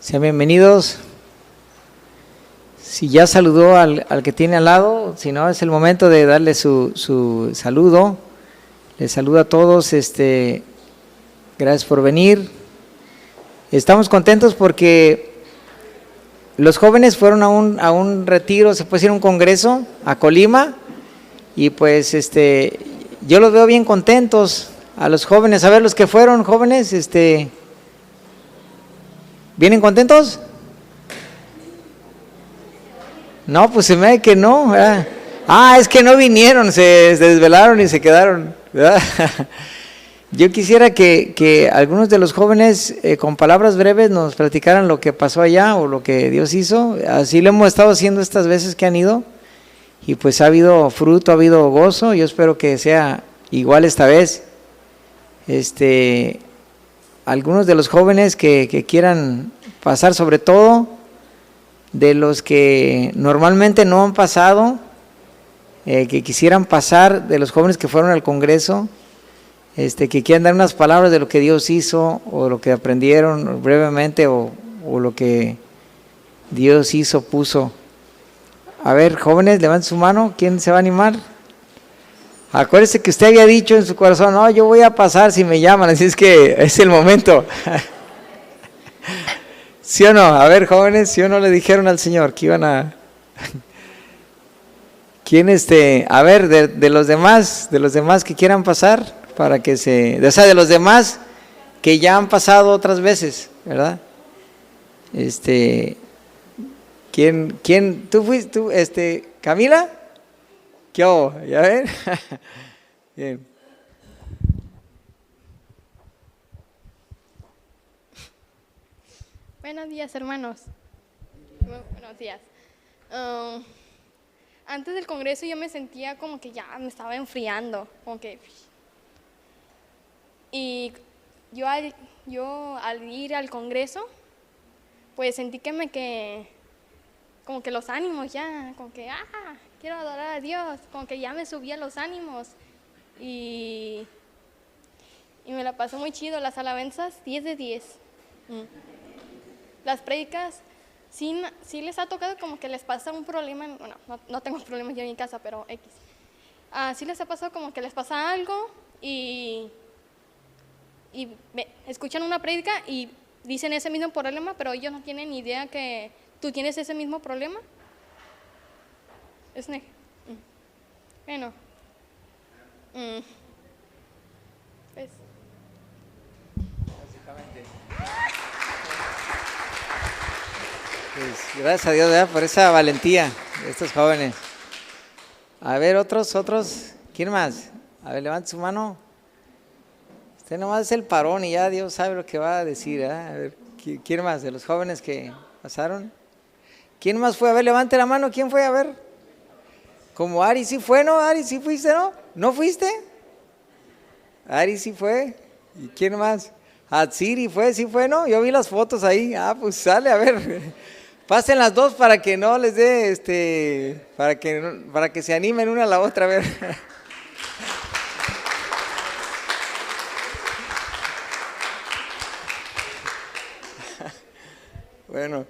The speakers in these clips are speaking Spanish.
Sean bienvenidos. Si ya saludó al que tiene al lado, si no, es el momento de darle su saludo. Les saludo a todos, gracias por venir. Estamos contentos porque los jóvenes fueron a un retiro, se puede decir un congreso, a Colima, y pues yo los veo bien contentos a los jóvenes. A ver, los que fueron jóvenes, ¿vienen contentos? No, pues se me ve que no, ¿verdad? Es que no vinieron, se desvelaron y se quedaron, ¿verdad? Yo quisiera que algunos de los jóvenes con palabras breves nos platicaran lo que pasó allá o lo que Dios hizo. Así lo hemos estado haciendo estas veces que han ido, y pues ha habido fruto, ha habido gozo. Yo espero que sea igual esta vez. Algunos de los jóvenes que quieran pasar, sobre todo de los que normalmente no han pasado, que quisieran pasar, de los jóvenes que fueron al congreso, que quieran dar unas palabras de lo que Dios hizo o lo que aprendieron brevemente o lo que Dios hizo, puso. A ver, jóvenes, levanten su mano. ¿Quién se va a animar? Acuérdese que usted había dicho en su corazón: no, yo voy a pasar si me llaman, así es que es el momento. ¿Sí o no? A ver, jóvenes, ¿sí o no le dijeron al Señor que iban a... ¿Quién a ver, de los demás que quieran pasar, para que de los demás que ya han pasado otras veces, ¿verdad? ¿Quién? ¿Tú fuiste, Camila? ¿Qué hago? ¿Ya ven? Bien. Buenos días, hermanos. Buenos días. Antes del congreso yo me sentía como que ya me estaba enfriando, como que... Y yo al ir al congreso, pues sentí como que los ánimos ya, como que, quiero adorar a Dios, como que ya me subían los ánimos. Y me la pasó muy chido, las alabanzas 10 de 10. Las prédicas, sí les ha tocado como que les pasa un problema, bueno, no tengo problemas yo en mi casa, pero X. Sí les ha pasado como que les pasa algo y escuchan una prédica y dicen ese mismo problema, pero ellos no tienen ni idea que tú tienes ese mismo problema. Bueno. Pues. Básicamente. Pues gracias a Dios, ¿verdad?, por esa valentía de estos jóvenes. A ver, otros, ¿quién más? A ver, levante su mano. Usted nomás es el parón y ya Dios sabe lo que va a decir, ¿verdad? A ver, ¿quién más de los jóvenes que pasaron? ¿Quién más fue? A ver, levante la mano. ¿Quién fue? A ver. Como Ari sí fue, ¿no? Ari sí fuiste, ¿no? ¿No fuiste? Ari sí fue. ¿Y quién más? Atsiri fue, sí fue, ¿no? Yo vi las fotos ahí. Pues sale, a ver. Pasen las dos para que no les dé, para que se animen una a la otra, a ver. Bueno,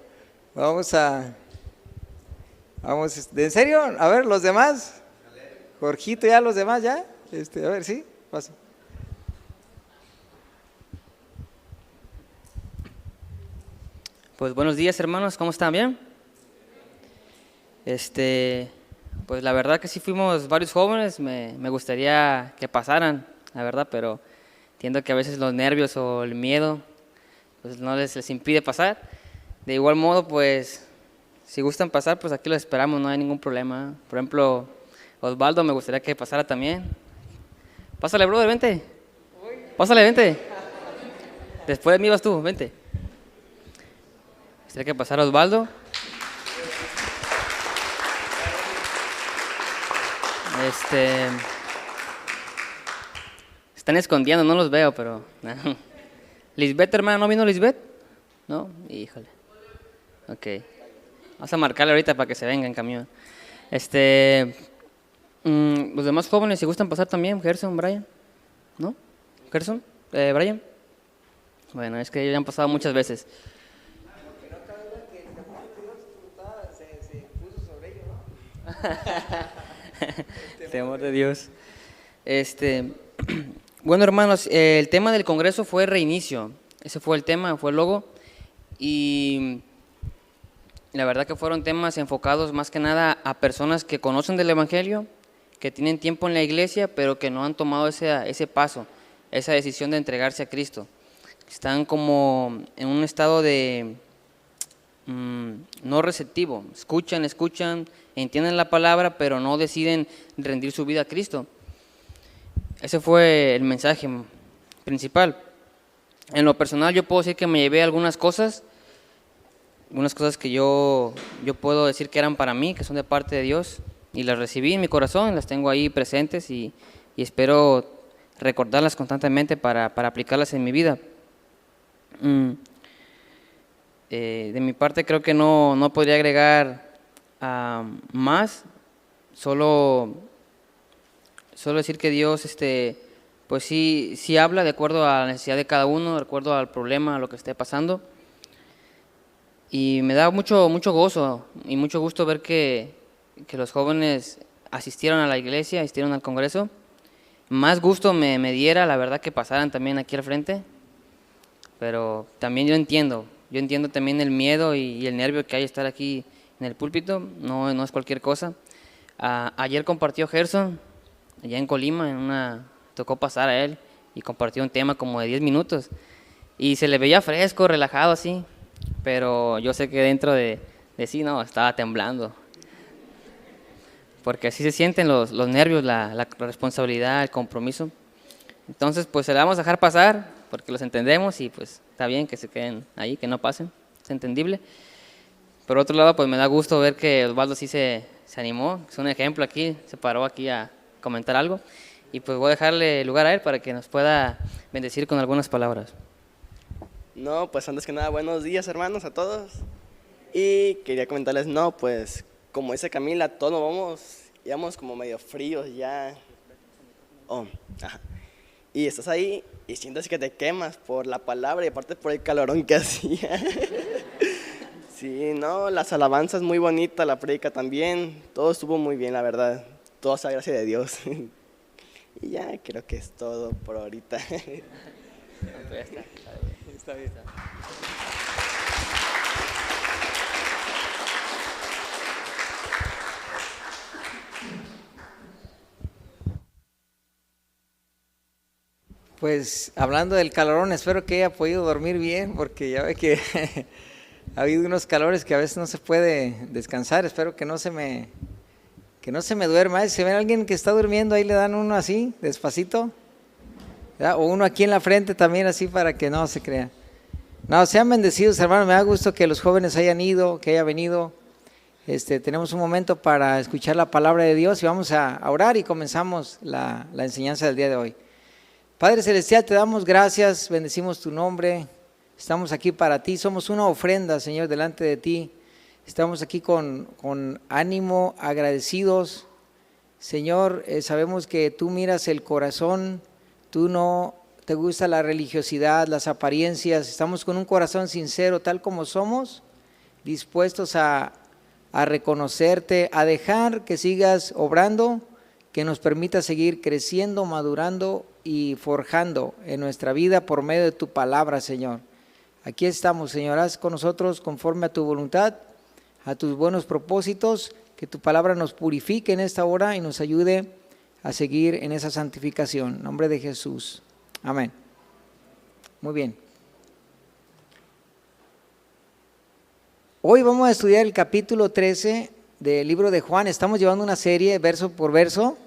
vamos, ¿en serio? A ver, los demás. Jorgito, ya los demás, ya. A ver, sí, pasa. Pues buenos días, hermanos, ¿cómo están? ¿Bien? Pues la verdad que sí fuimos varios jóvenes, me gustaría que pasaran, la verdad, pero entiendo que a veces los nervios o el miedo pues no les impide pasar. De igual modo, pues si gustan pasar, pues aquí los esperamos, no hay ningún problema. Por ejemplo, Osvaldo me gustaría que pasara también. Pásale, brother, vente. Pásale, vente. Después de mí vas tú, vente. Tiene que pasar Osvaldo. Están escondiendo, no los veo, pero... Lisbeth, hermano, ¿no vino Lisbeth? ¿No? Híjole. Ok. Vamos a marcarle ahorita para que se venga en camión. Los demás jóvenes, si gustan pasar también, Gerson, Brian. ¿No? Gerson, Brian. Bueno, es que ellos ya han pasado muchas veces. Temor de Dios. Bueno, hermanos, el tema del congreso fue reinicio. Ese fue el tema, fue el logo. Y la verdad que fueron temas enfocados más que nada a personas que conocen del Evangelio, que tienen tiempo en la iglesia, pero que no han tomado ese paso, esa decisión de entregarse a Cristo. Están como en un estado de no receptivo. Escuchan, entienden la palabra, pero no deciden rendir su vida a Cristo. Ese fue el mensaje principal. En lo personal yo puedo decir que me llevé algunas cosas que yo puedo decir que eran para mí, que son de parte de Dios, y las recibí en mi corazón, las tengo ahí presentes y espero recordarlas constantemente para aplicarlas en mi vida. De mi parte creo que no podría agregar más, solo decir que Dios pues sí habla de acuerdo a la necesidad de cada uno, de acuerdo al problema, a lo que esté pasando. Y me da mucho gozo y mucho gusto ver que los jóvenes asistieron a la iglesia, asistieron al congreso. Más gusto me diera, la verdad, que pasaran también aquí al frente. Pero también yo entiendo también el miedo y el nervio que hay de estar aquí en el púlpito, no es cualquier cosa. Ayer compartió Gerson, allá en Colima, tocó pasar a él y compartió un tema como de 10 minutos. Y se le veía fresco, relajado así, pero yo sé que dentro de sí, no, estaba temblando. Porque así se sienten los nervios, la responsabilidad, el compromiso. Entonces, pues se le vamos a dejar pasar, porque los entendemos y pues está bien que se queden ahí, que no pasen, es entendible. Por otro lado, pues me da gusto ver que Osvaldo sí se animó, es un ejemplo aquí, se paró aquí a comentar algo. Y pues voy a dejarle lugar a él para que nos pueda bendecir con algunas palabras. No, pues antes que nada, buenos días hermanos a todos. Y quería comentarles, no, pues como dice Camila, todos íbamos como medio fríos ya. Y estás ahí y sientes que te quemas por la palabra y aparte por el calorón que hacía. Sí, no, las alabanzas muy bonitas, la prédica también, todo estuvo muy bien, la verdad. Todo sea gracia de Dios. Y ya creo que es todo por ahorita. Está bien. Pues hablando del calorón, espero que haya podido dormir bien, porque ya ve que ha habido unos calores que a veces no se puede descansar. Espero que no se me duerma. Si ven a alguien que está durmiendo, ahí le dan uno así, despacito, ¿verdad? O uno aquí en la frente también, así, para que no se crea. No, sean bendecidos, hermanos. Me da gusto que los jóvenes hayan ido, que haya venido. Tenemos un momento para escuchar la palabra de Dios y vamos a orar y comenzamos la enseñanza del día de hoy. Padre Celestial, te damos gracias, bendecimos tu nombre, estamos aquí para ti, somos una ofrenda, Señor, delante de ti. Estamos aquí con ánimo, agradecidos. Señor, sabemos que tú miras el corazón, tú no te gusta la religiosidad, las apariencias. Estamos con un corazón sincero, tal como somos, dispuestos a reconocerte, a dejar que sigas obrando, que nos permita seguir creciendo, madurando y forjando en nuestra vida por medio de tu palabra, Señor. Aquí estamos, Señor, haz con nosotros conforme a tu voluntad, a tus buenos propósitos, que tu palabra nos purifique en esta hora y nos ayude a seguir en esa santificación. En nombre de Jesús. Amén. Muy bien. Hoy vamos a estudiar el capítulo 13 del libro de Juan. Estamos llevando una serie verso por verso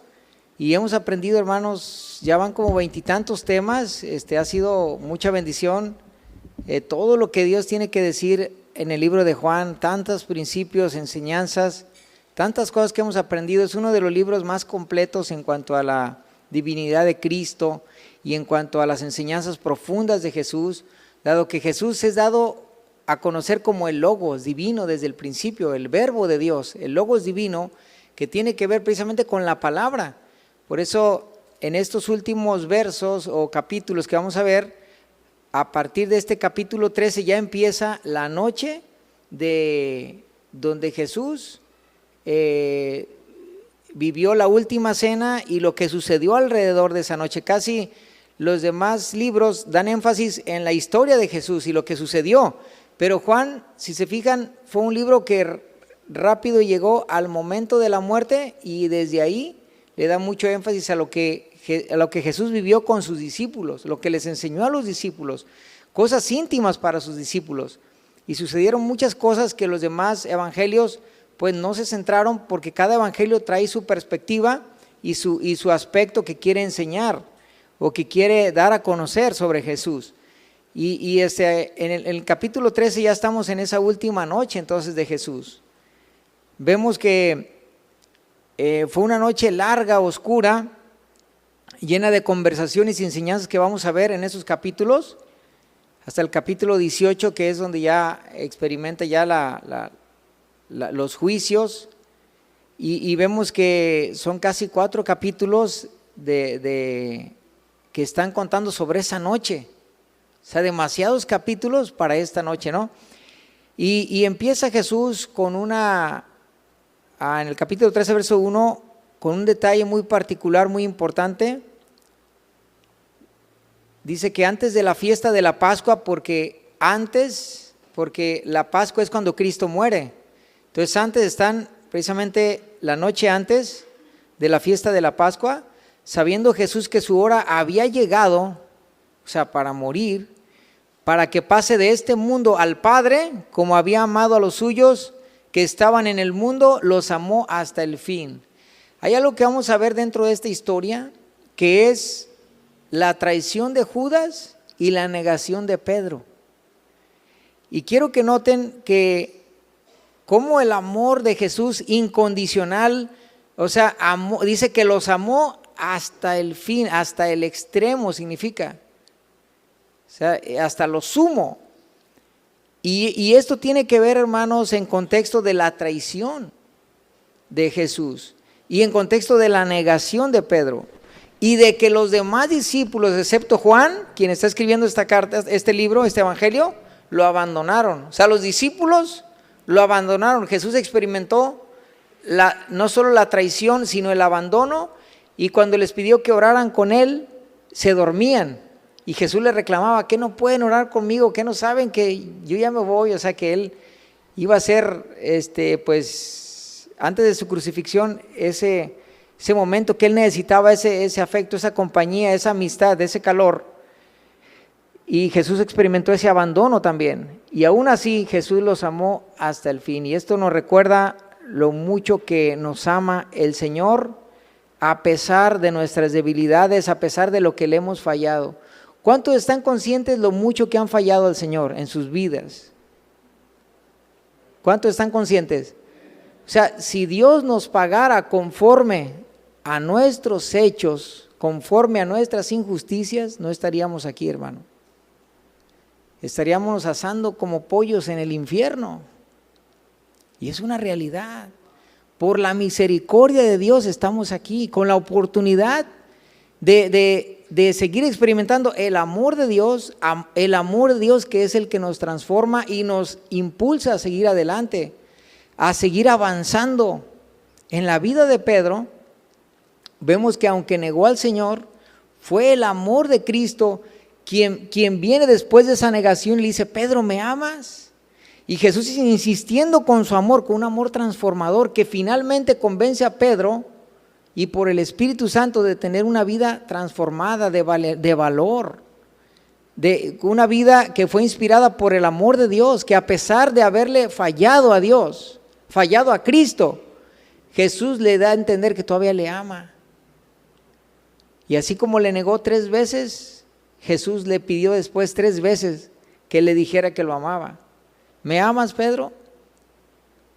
y hemos aprendido, hermanos, ya van como 20 y tantos temas. Ha sido mucha bendición. Todo lo que Dios tiene que decir en el libro de Juan, tantos principios, enseñanzas, tantas cosas que hemos aprendido. Es uno de los libros más completos en cuanto a la divinidad de Cristo y en cuanto a las enseñanzas profundas de Jesús, dado que Jesús es dado a conocer como el Logos divino desde el principio, el verbo de Dios, el Logos divino que tiene que ver precisamente con la palabra. Por eso en estos últimos versos o capítulos que vamos a ver, a partir de este capítulo 13 ya empieza la noche de donde Jesús vivió la última cena y lo que sucedió alrededor de esa noche. Casi los demás libros dan énfasis en la historia de Jesús y lo que sucedió, pero Juan, si se fijan, fue un libro que rápido llegó al momento de la muerte y desde ahí le da mucho énfasis a lo que Jesús vivió con sus discípulos, lo que les enseñó a los discípulos, cosas íntimas para sus discípulos. Y sucedieron muchas cosas que los demás evangelios pues no se centraron, porque cada evangelio trae su perspectiva y su aspecto que quiere enseñar o que quiere dar a conocer sobre Jesús. En el capítulo 13 ya estamos en esa última noche entonces de Jesús. Vemos que fue una noche larga, oscura, llena de conversaciones y enseñanzas que vamos a ver en esos capítulos, hasta el capítulo 18, que es donde ya experimenta ya los juicios, y vemos que son casi 4 capítulos que están contando sobre esa noche. O sea, demasiados capítulos para esta noche, ¿no? Y empieza Jesús con en el capítulo 13, verso 1, con un detalle muy particular, muy importante. Dice que antes de la fiesta de la Pascua, porque la Pascua es cuando Cristo muere. Entonces antes están precisamente la noche antes de la fiesta de la Pascua, sabiendo Jesús que su hora había llegado, o sea, para morir, para que pase de este mundo al Padre, como había amado a los suyos que estaban en el mundo, los amó hasta el fin. Hay algo que vamos a ver dentro de esta historia, que es la traición de Judas y la negación de Pedro. Y quiero que noten que cómo el amor de Jesús incondicional, o sea, dice que los amó hasta el fin, hasta el extremo significa, o sea, hasta lo sumo. Y esto tiene que ver, hermanos, en contexto de la traición de Jesús y en contexto de la negación de Pedro y de que los demás discípulos, excepto Juan, quien está escribiendo esta carta, este libro, este evangelio, lo abandonaron. O sea, los discípulos lo abandonaron. Jesús experimentó no solo la traición, sino el abandono, y cuando les pidió que oraran con él, se dormían. Y Jesús les reclamaba, ¿qué no pueden orar conmigo? ¿Qué no saben que yo ya me voy? O sea, que él iba a ser, pues, antes de su crucifixión, ese momento que él necesitaba, ese afecto, esa compañía, esa amistad, ese calor. Y Jesús experimentó ese abandono también. Y aún así Jesús los amó hasta el fin. Y esto nos recuerda lo mucho que nos ama el Señor, a pesar de nuestras debilidades, a pesar de lo que le hemos fallado. ¿Cuántos están conscientes lo mucho que han fallado al Señor en sus vidas? ¿Cuántos están conscientes? O sea, si Dios nos pagara conforme a nuestros hechos, conforme a nuestras injusticias, no estaríamos aquí, hermano. Estaríamos asando como pollos en el infierno. Y es una realidad. Por la misericordia de Dios estamos aquí, con la oportunidad de seguir experimentando el amor de Dios que es el que nos transforma y nos impulsa a seguir adelante, a seguir avanzando. En la vida de Pedro, vemos que aunque negó al Señor, fue el amor de Cristo quien viene después de esa negación y le dice, Pedro, ¿me amas? Y Jesús insistiendo con su amor, con un amor transformador que finalmente convence a Pedro y por el Espíritu Santo de tener una vida transformada, de valor, de una vida que fue inspirada por el amor de Dios, que a pesar de haberle fallado a Dios, fallado a Cristo, Jesús le da a entender que todavía le ama. Y así como le negó 3 veces, Jesús le pidió después 3 veces que le dijera que lo amaba. ¿Me amas, Pedro?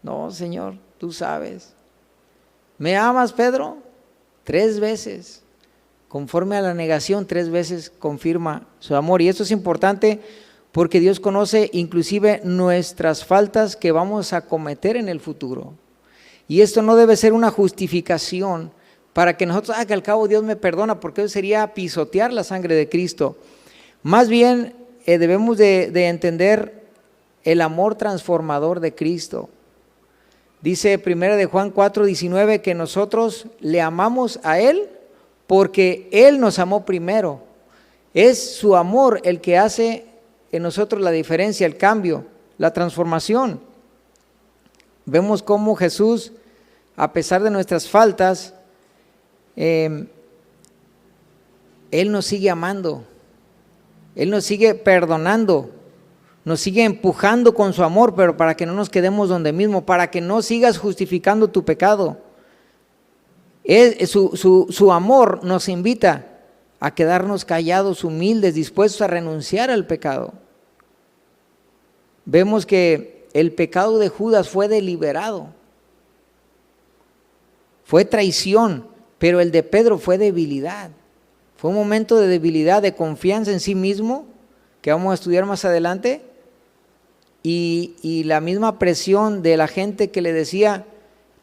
No, Señor, tú sabes. ¿Me amas, Pedro? 3 veces. Conforme a la negación, 3 veces confirma su amor. Y esto es importante porque Dios conoce inclusive nuestras faltas que vamos a cometer en el futuro. Y esto no debe ser una justificación para que nosotros, que al cabo Dios me perdona, porque eso sería pisotear la sangre de Cristo. Más bien debemos de entender el amor transformador de Cristo. Dice 1 de Juan 4:19 que nosotros le amamos a Él porque Él nos amó primero. Es su amor el que hace en nosotros la diferencia, el cambio, la transformación. Vemos cómo Jesús, a pesar de nuestras faltas, Él nos sigue amando, Él nos sigue perdonando, nos sigue empujando con su amor, pero para que no nos quedemos donde mismo, para que no sigas justificando tu pecado. Su amor nos invita a quedarnos callados, humildes, dispuestos a renunciar al pecado. Vemos que el pecado de Judas fue deliberado, fue traición, pero el de Pedro fue debilidad. Fue un momento de debilidad, de confianza en sí mismo, que vamos a estudiar más adelante, y la misma presión de la gente que le decía,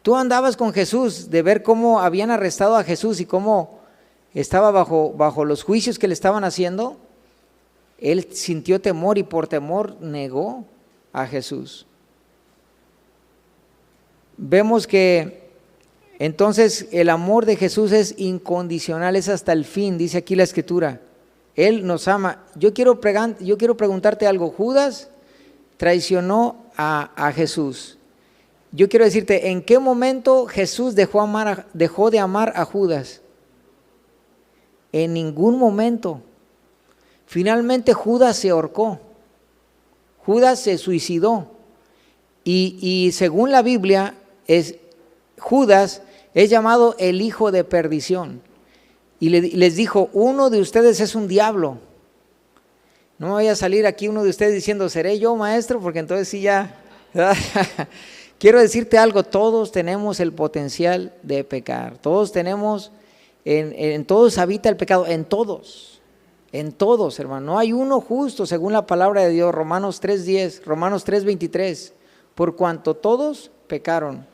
tú andabas con Jesús, de ver cómo habían arrestado a Jesús y cómo estaba bajo los juicios que le estaban haciendo. Él sintió temor y por temor negó a Jesús. Vemos que entonces el amor de Jesús es incondicional, es hasta el fin, dice aquí la Escritura. Él nos ama. Yo quiero preguntarte algo. Judas traicionó a Jesús. Yo quiero decirte, ¿en qué momento Jesús dejó de amar a Judas? En ningún momento. Finalmente Judas se ahorcó, Judas se suicidó, y según la Biblia, Judas es llamado el hijo de perdición, y les dijo, uno de ustedes es un diablo. No vaya a salir aquí uno de ustedes diciendo, ¿seré yo, maestro? Porque entonces sí ya... Quiero decirte algo, todos tenemos el potencial de pecar, todos tenemos, en todos habita el pecado, en todos, hermano. No hay uno justo según la palabra de Dios, Romanos 3:10, Romanos 3:23, por cuanto todos pecaron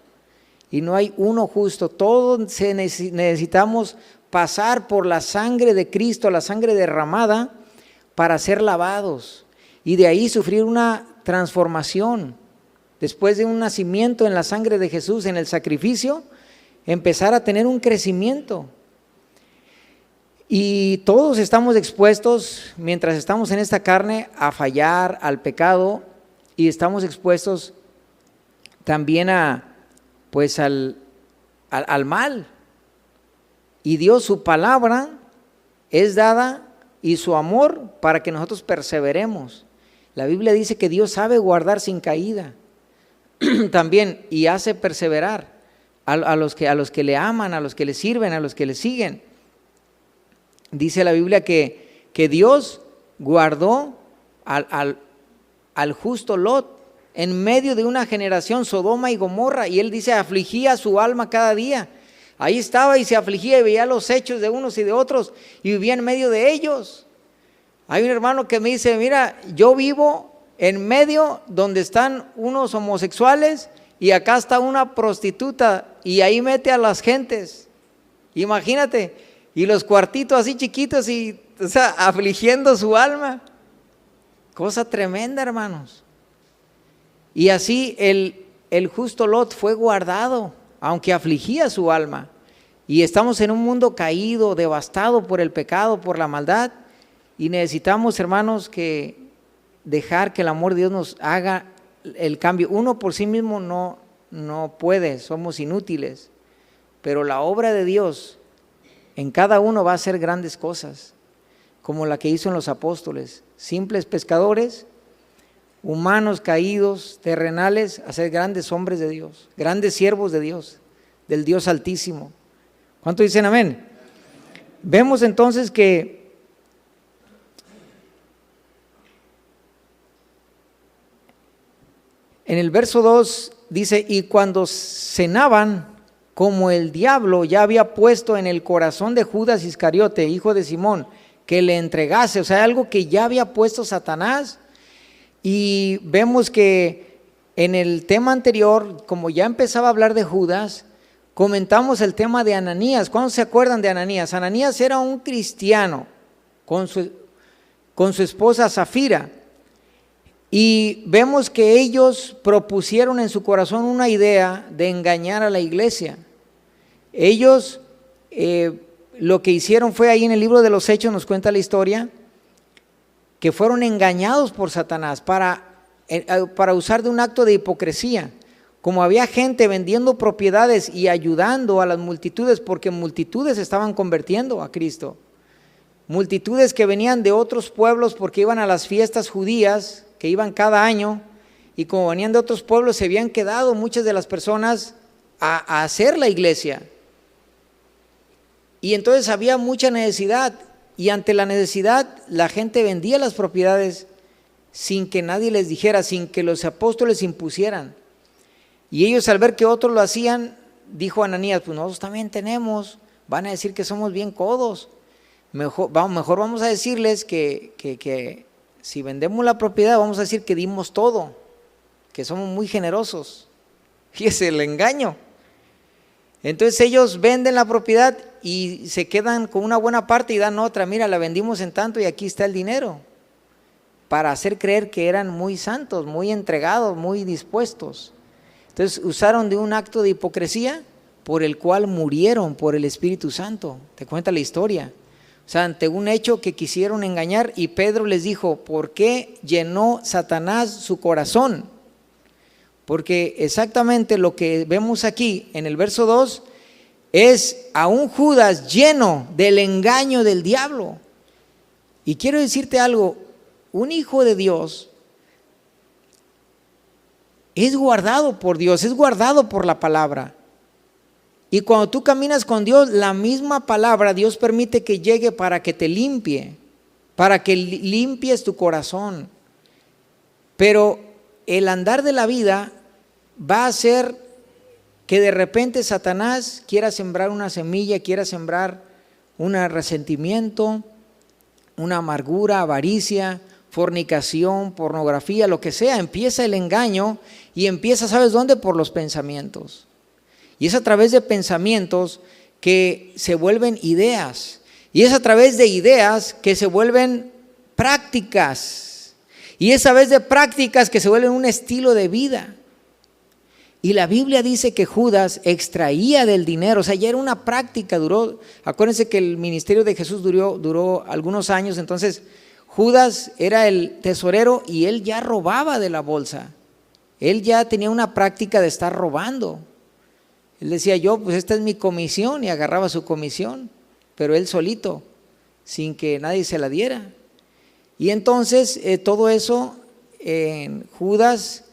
y no hay uno justo. Todos necesitamos pasar por la sangre de Cristo, la sangre derramada, para ser lavados y de ahí sufrir una transformación. Después de un nacimiento en la sangre de Jesús, en el sacrificio, empezar a tener un crecimiento. Y todos estamos expuestos, mientras estamos en esta carne, a fallar, al pecado, y estamos expuestos también al mal. Y Dios, su palabra es dada, y su amor para que nosotros perseveremos. La Biblia dice que Dios sabe guardar sin caída también, y hace perseverar a los que le aman, a los que le sirven, a los que le siguen. Dice la Biblia que Dios guardó al justo Lot en medio de una generación, Sodoma y Gomorra, y él dice, afligía su alma cada día. Ahí estaba y se afligía y veía los hechos de unos y de otros y vivía en medio de ellos. Hay un hermano que me dice, mira, yo vivo en medio donde están unos homosexuales y acá está una prostituta y ahí mete a las gentes. Imagínate, y los cuartitos así chiquitos y, o sea, afligiendo su alma. Cosa tremenda, hermanos. Y así el justo Lot fue guardado, aunque afligía su alma. Y estamos en un mundo caído, devastado por el pecado, por la maldad, y necesitamos, hermanos, que dejar que el amor de Dios nos haga el cambio. Uno por sí mismo no puede, somos inútiles, pero la obra de Dios en cada uno va a hacer grandes cosas, como la que hizo en los apóstoles, simples pescadores, humanos caídos, terrenales, a ser grandes hombres de Dios, grandes siervos de Dios, del Dios Altísimo. ¿Cuántos dicen amén? Vemos entonces que en el verso 2 dice, y cuando cenaban, como el diablo ya había puesto en el corazón de Judas Iscariote, hijo de Simón, que le entregase, o sea, algo que ya había puesto Satanás. Y vemos que en el tema anterior, como ya empezaba a hablar de Judas, comentamos el tema de Ananías. ¿Cuántos se acuerdan de Ananías? Ananías era un cristiano con su esposa Zafira. Y vemos que ellos propusieron en su corazón una idea de engañar a la iglesia. Ellos lo que hicieron fue, ahí en el libro de los Hechos nos cuenta la historia, que fueron engañados por Satanás para usar de un acto de hipocresía. Como había gente vendiendo propiedades y ayudando a las multitudes, porque multitudes estaban convirtiendo a Cristo. Multitudes que venían de otros pueblos porque iban a las fiestas judías, que iban cada año, y como venían de otros pueblos se habían quedado muchas de las personas a hacer la iglesia. Y entonces había mucha necesidad, y ante la necesidad la gente vendía las propiedades sin que nadie les dijera, sin que los apóstoles impusieran. Y ellos, al ver que otros lo hacían, dijo Ananías, pues nosotros también tenemos, van a decir que somos bien codos. Mejor vamos a decirles que si vendemos la propiedad, vamos a decir que dimos todo, que somos muy generosos. Fíjese el engaño. Entonces ellos venden la propiedad y se quedan con una buena parte y dan otra. Mira, la vendimos en tanto y aquí está el dinero. Para hacer creer que eran muy santos, muy entregados, muy dispuestos. Entonces usaron de un acto de hipocresía por el cual murieron por el Espíritu Santo. Te cuenta la historia. O sea, ante un hecho que quisieron engañar, y Pedro les dijo, ¿por qué llenó Satanás su corazón? Porque exactamente lo que vemos aquí en el verso 2 es a un Judas lleno del engaño del diablo. Y quiero decirte algo, un hijo de Dios es guardado por Dios, es guardado por la palabra. Y cuando tú caminas con Dios, la misma palabra Dios permite que llegue para que te limpie, para que limpies tu corazón. Pero el andar de la vida va a hacer que de repente Satanás quiera sembrar una semilla, quiera sembrar un resentimiento, una amargura, avaricia, fornicación, pornografía, lo que sea. Empieza el engaño y empieza, ¿sabes dónde? Por los pensamientos. Y es a través de pensamientos que se vuelven ideas. Y es a través de ideas que se vuelven prácticas. Y es a través de prácticas que se vuelven un estilo de vida. Y la Biblia dice que Judas extraía del dinero, o sea, ya era una práctica, acuérdense que el ministerio de Jesús duró algunos años, entonces Judas era el tesorero y él ya robaba de la bolsa. Él ya tenía una práctica de estar robando. Él decía, pues esta es mi comisión, y agarraba su comisión, pero él solito, sin que nadie se la diera. Y entonces todo eso, Judas,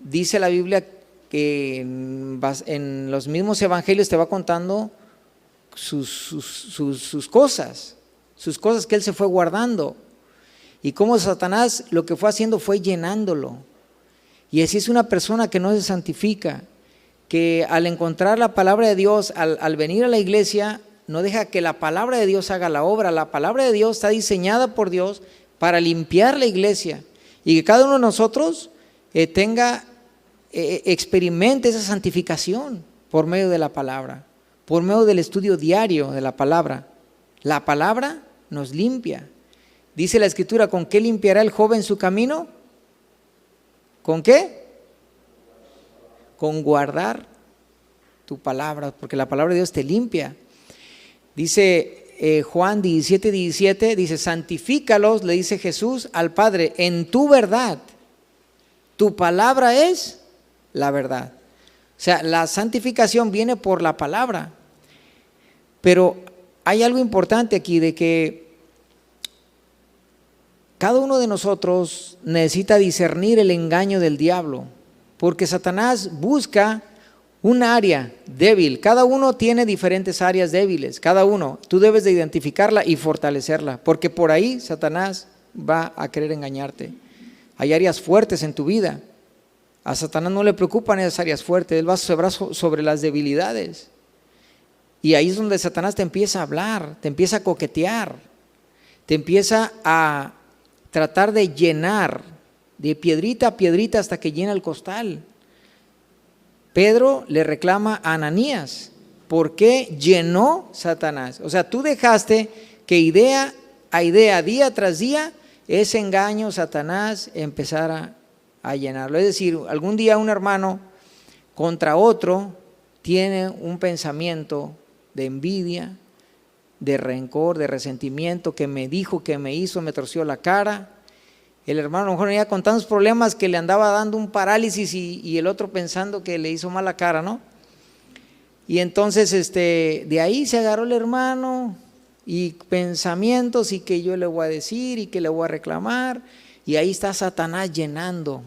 dice la Biblia que en los mismos evangelios te va contando sus cosas que él se fue guardando. Y cómo Satanás lo que fue haciendo fue llenándolo. Y así es una persona que no se santifica, que al encontrar la palabra de Dios, al venir a la iglesia, no deja que la palabra de Dios haga la obra. La palabra de Dios está diseñada por Dios para limpiar la iglesia, y que cada uno de nosotros experimente esa santificación por medio de la palabra, por medio del estudio diario de la palabra. La palabra nos limpia. Dice la Escritura, ¿con qué limpiará el joven su camino? ¿Con qué? Con guardar tu palabra, porque la palabra de Dios te limpia. Dice Juan 17:17, dice, santifícalos, le dice Jesús al Padre, en tu verdad. Tu palabra es la verdad. O sea, la santificación viene por la palabra. Pero hay algo importante aquí, de que cada uno de nosotros necesita discernir el engaño del diablo, porque Satanás busca un área débil. Cada uno tiene diferentes áreas débiles, cada uno. Tú debes de identificarla y fortalecerla, porque por ahí Satanás va a querer engañarte. Hay áreas fuertes en tu vida. A Satanás no le preocupan esas áreas fuertes, él va sobre las debilidades. Y ahí es donde Satanás te empieza a hablar, te empieza a coquetear, te empieza a tratar de llenar de piedrita a piedrita hasta que llena el costal. Pedro le reclama a Ananías, ¿por qué llenó Satanás? O sea, tú dejaste que idea a idea, día tras día, ese engaño Satanás empezara a llenarlo. Es decir, algún día un hermano contra otro tiene un pensamiento de envidia, de rencor, de resentimiento, que me dijo, que me hizo, me torció la cara. El hermano a lo mejor venía con tantos problemas que le andaba dando un parálisis y el otro pensando que le hizo mala cara, ¿no? Y entonces de ahí se agarró el hermano y pensamientos y que yo le voy a decir y que le voy a reclamar, y ahí está Satanás llenando,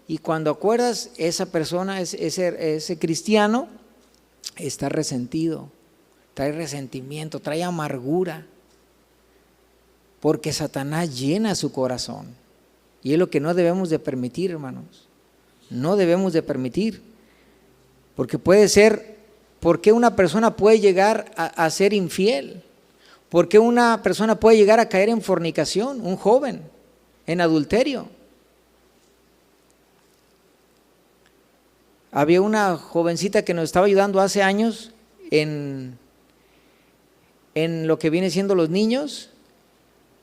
y cuando acuerdas, esa persona, ese cristiano está resentido, trae resentimiento, trae amargura, porque Satanás llena su corazón, y es lo que no debemos de permitir, hermanos, no debemos de permitir, porque puede ser. ¿Por qué una persona puede llegar a ser infiel? ¿Por qué una persona puede llegar a caer en fornicación? Un joven, en adulterio. Había una jovencita que nos estaba ayudando hace años en lo que viene siendo los niños,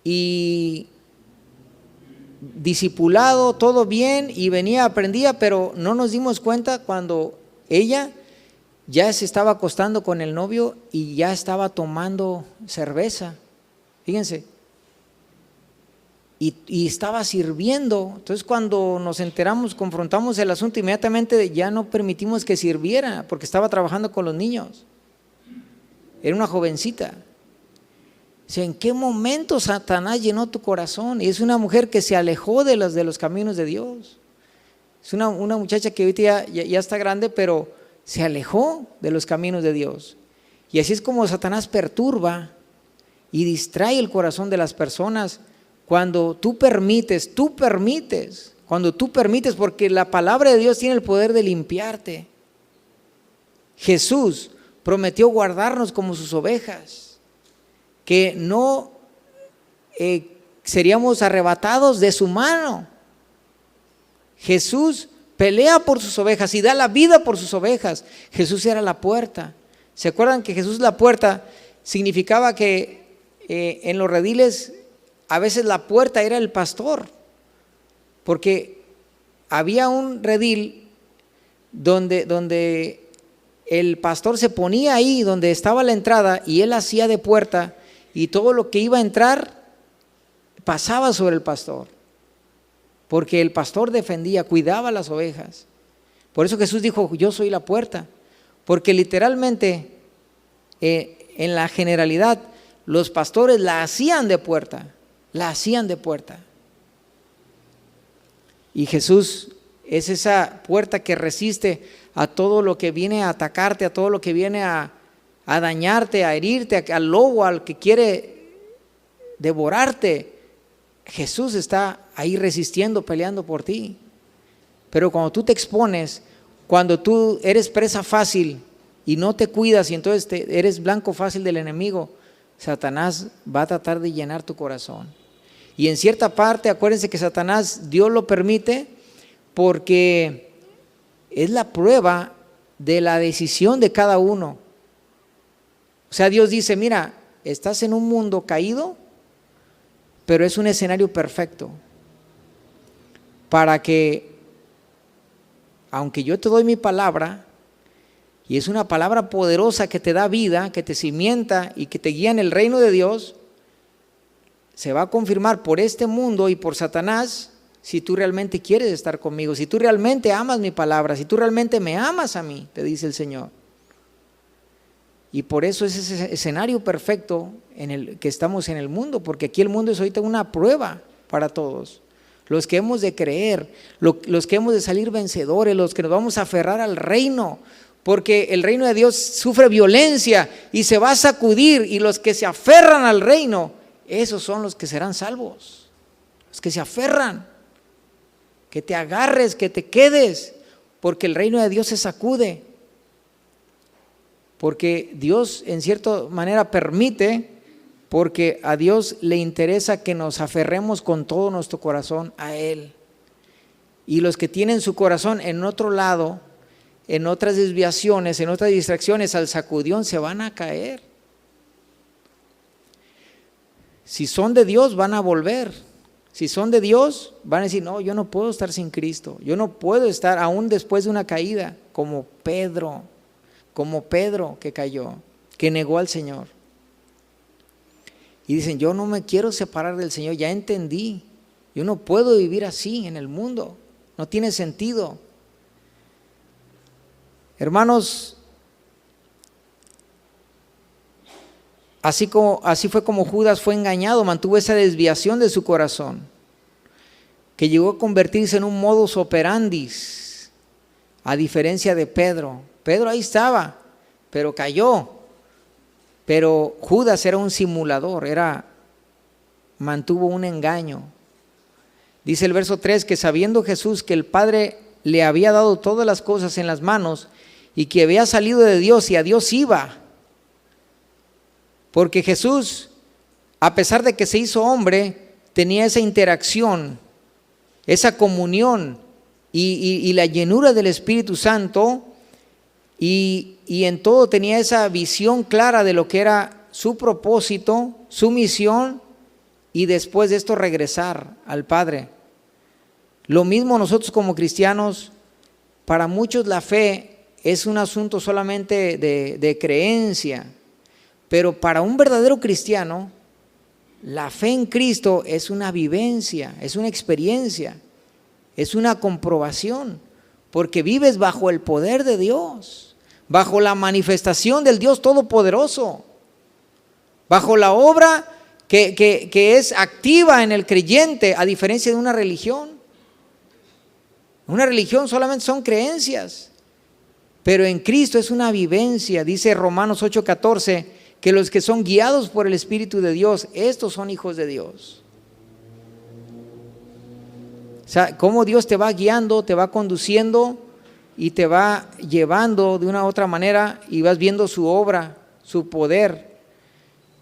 y discipulado, todo bien, y venía, aprendía, pero no nos dimos cuenta cuando ella ya se estaba acostando con el novio y ya estaba tomando cerveza, fíjense, y estaba sirviendo. Entonces cuando nos enteramos, confrontamos el asunto, inmediatamente ya no permitimos que sirviera, porque estaba trabajando con los niños. Era una jovencita. O sea, ¿en qué momento Satanás llenó tu corazón? Y es una mujer que se alejó de los caminos de Dios. Es una muchacha que ahorita ya está grande, pero se alejó de los caminos de Dios. Y así es como Satanás perturba y distrae el corazón de las personas cuando tú permites, porque la palabra de Dios tiene el poder de limpiarte. Jesús prometió guardarnos como sus ovejas, que no seríamos arrebatados de su mano. Jesús pelea por sus ovejas y da la vida por sus ovejas. Jesús era la puerta. ¿Se acuerdan que Jesús la puerta significaba que en los rediles a veces la puerta era el pastor? Porque había un redil donde el pastor se ponía ahí donde estaba la entrada y él hacía de puerta, y todo lo que iba a entrar pasaba sobre el pastor, porque el pastor defendía, cuidaba las ovejas. Por eso Jesús dijo: yo soy la puerta, porque literalmente en la generalidad los pastores la hacían de puerta, y Jesús es esa puerta que resiste a todo lo que viene a atacarte, a todo lo que viene a dañarte, a herirte, al lobo, al que quiere devorarte. Jesús está ahí resistiendo, peleando por ti. Pero cuando tú te expones, cuando tú eres presa fácil y no te cuidas, y entonces eres blanco fácil del enemigo, Satanás va a tratar de llenar tu corazón. Y en cierta parte, acuérdense que Satanás, Dios lo permite porque es la prueba de la decisión de cada uno. O sea, Dios dice: mira, estás en un mundo caído, pero es un escenario perfecto para que, aunque yo te doy mi palabra, y es una palabra poderosa que te da vida, que te cimienta y que te guía en el reino de Dios, se va a confirmar por este mundo y por Satanás si tú realmente quieres estar conmigo, si tú realmente amas mi palabra, si tú realmente me amas a mí, te dice el Señor. Y por eso es ese escenario perfecto en el que estamos en el mundo, porque aquí el mundo es ahorita una prueba para todos. Los que hemos de creer, los que hemos de salir vencedores, los que nos vamos a aferrar al reino, porque el reino de Dios sufre violencia y se va a sacudir, y los que se aferran al reino, esos son los que serán salvos. Los que se aferran, que te agarres, que te quedes, porque el reino de Dios se sacude. Porque Dios en cierta manera permite, porque a Dios le interesa que nos aferremos con todo nuestro corazón a Él. Y los que tienen su corazón en otro lado, en otras desviaciones, en otras distracciones, al sacudión se van a caer. Si son de Dios, van a volver. Si son de Dios, van a decir, no, yo no puedo estar sin Cristo. Yo no puedo estar aún después de una caída, como Pedro que cayó, que negó al Señor. Y dicen, yo no me quiero separar del Señor, ya entendí. Yo no puedo vivir así en el mundo, no tiene sentido. Hermanos, así fue como Judas fue engañado, mantuvo esa desviación de su corazón, que llegó a convertirse en un modus operandi, a diferencia de Pedro. Pedro ahí estaba, pero cayó. Pero Judas era un simulador, mantuvo un engaño. Dice el verso 3 que sabiendo Jesús que el Padre le había dado todas las cosas en las manos y que había salido de Dios y a Dios iba. Porque Jesús, a pesar de que se hizo hombre, tenía esa interacción, esa comunión y la llenura del Espíritu Santo, y en todo tenía esa visión clara de lo que era su propósito, su misión, y después de esto regresar al Padre. Lo mismo nosotros como cristianos, para muchos la fe es un asunto solamente de creencia, pero para un verdadero cristiano, la fe en Cristo es una vivencia, es una experiencia, es una comprobación, porque vives bajo el poder de Dios, bajo la manifestación del Dios Todopoderoso, bajo la obra que es activa en el creyente, a diferencia de una religión. Una religión solamente son creencias, pero en Cristo es una vivencia. Dice Romanos 8:14 que los que son guiados por el Espíritu de Dios, estos son hijos de Dios. O sea, cómo Dios te va guiando, te va conduciendo y te va llevando de una u otra manera, y vas viendo su obra, su poder.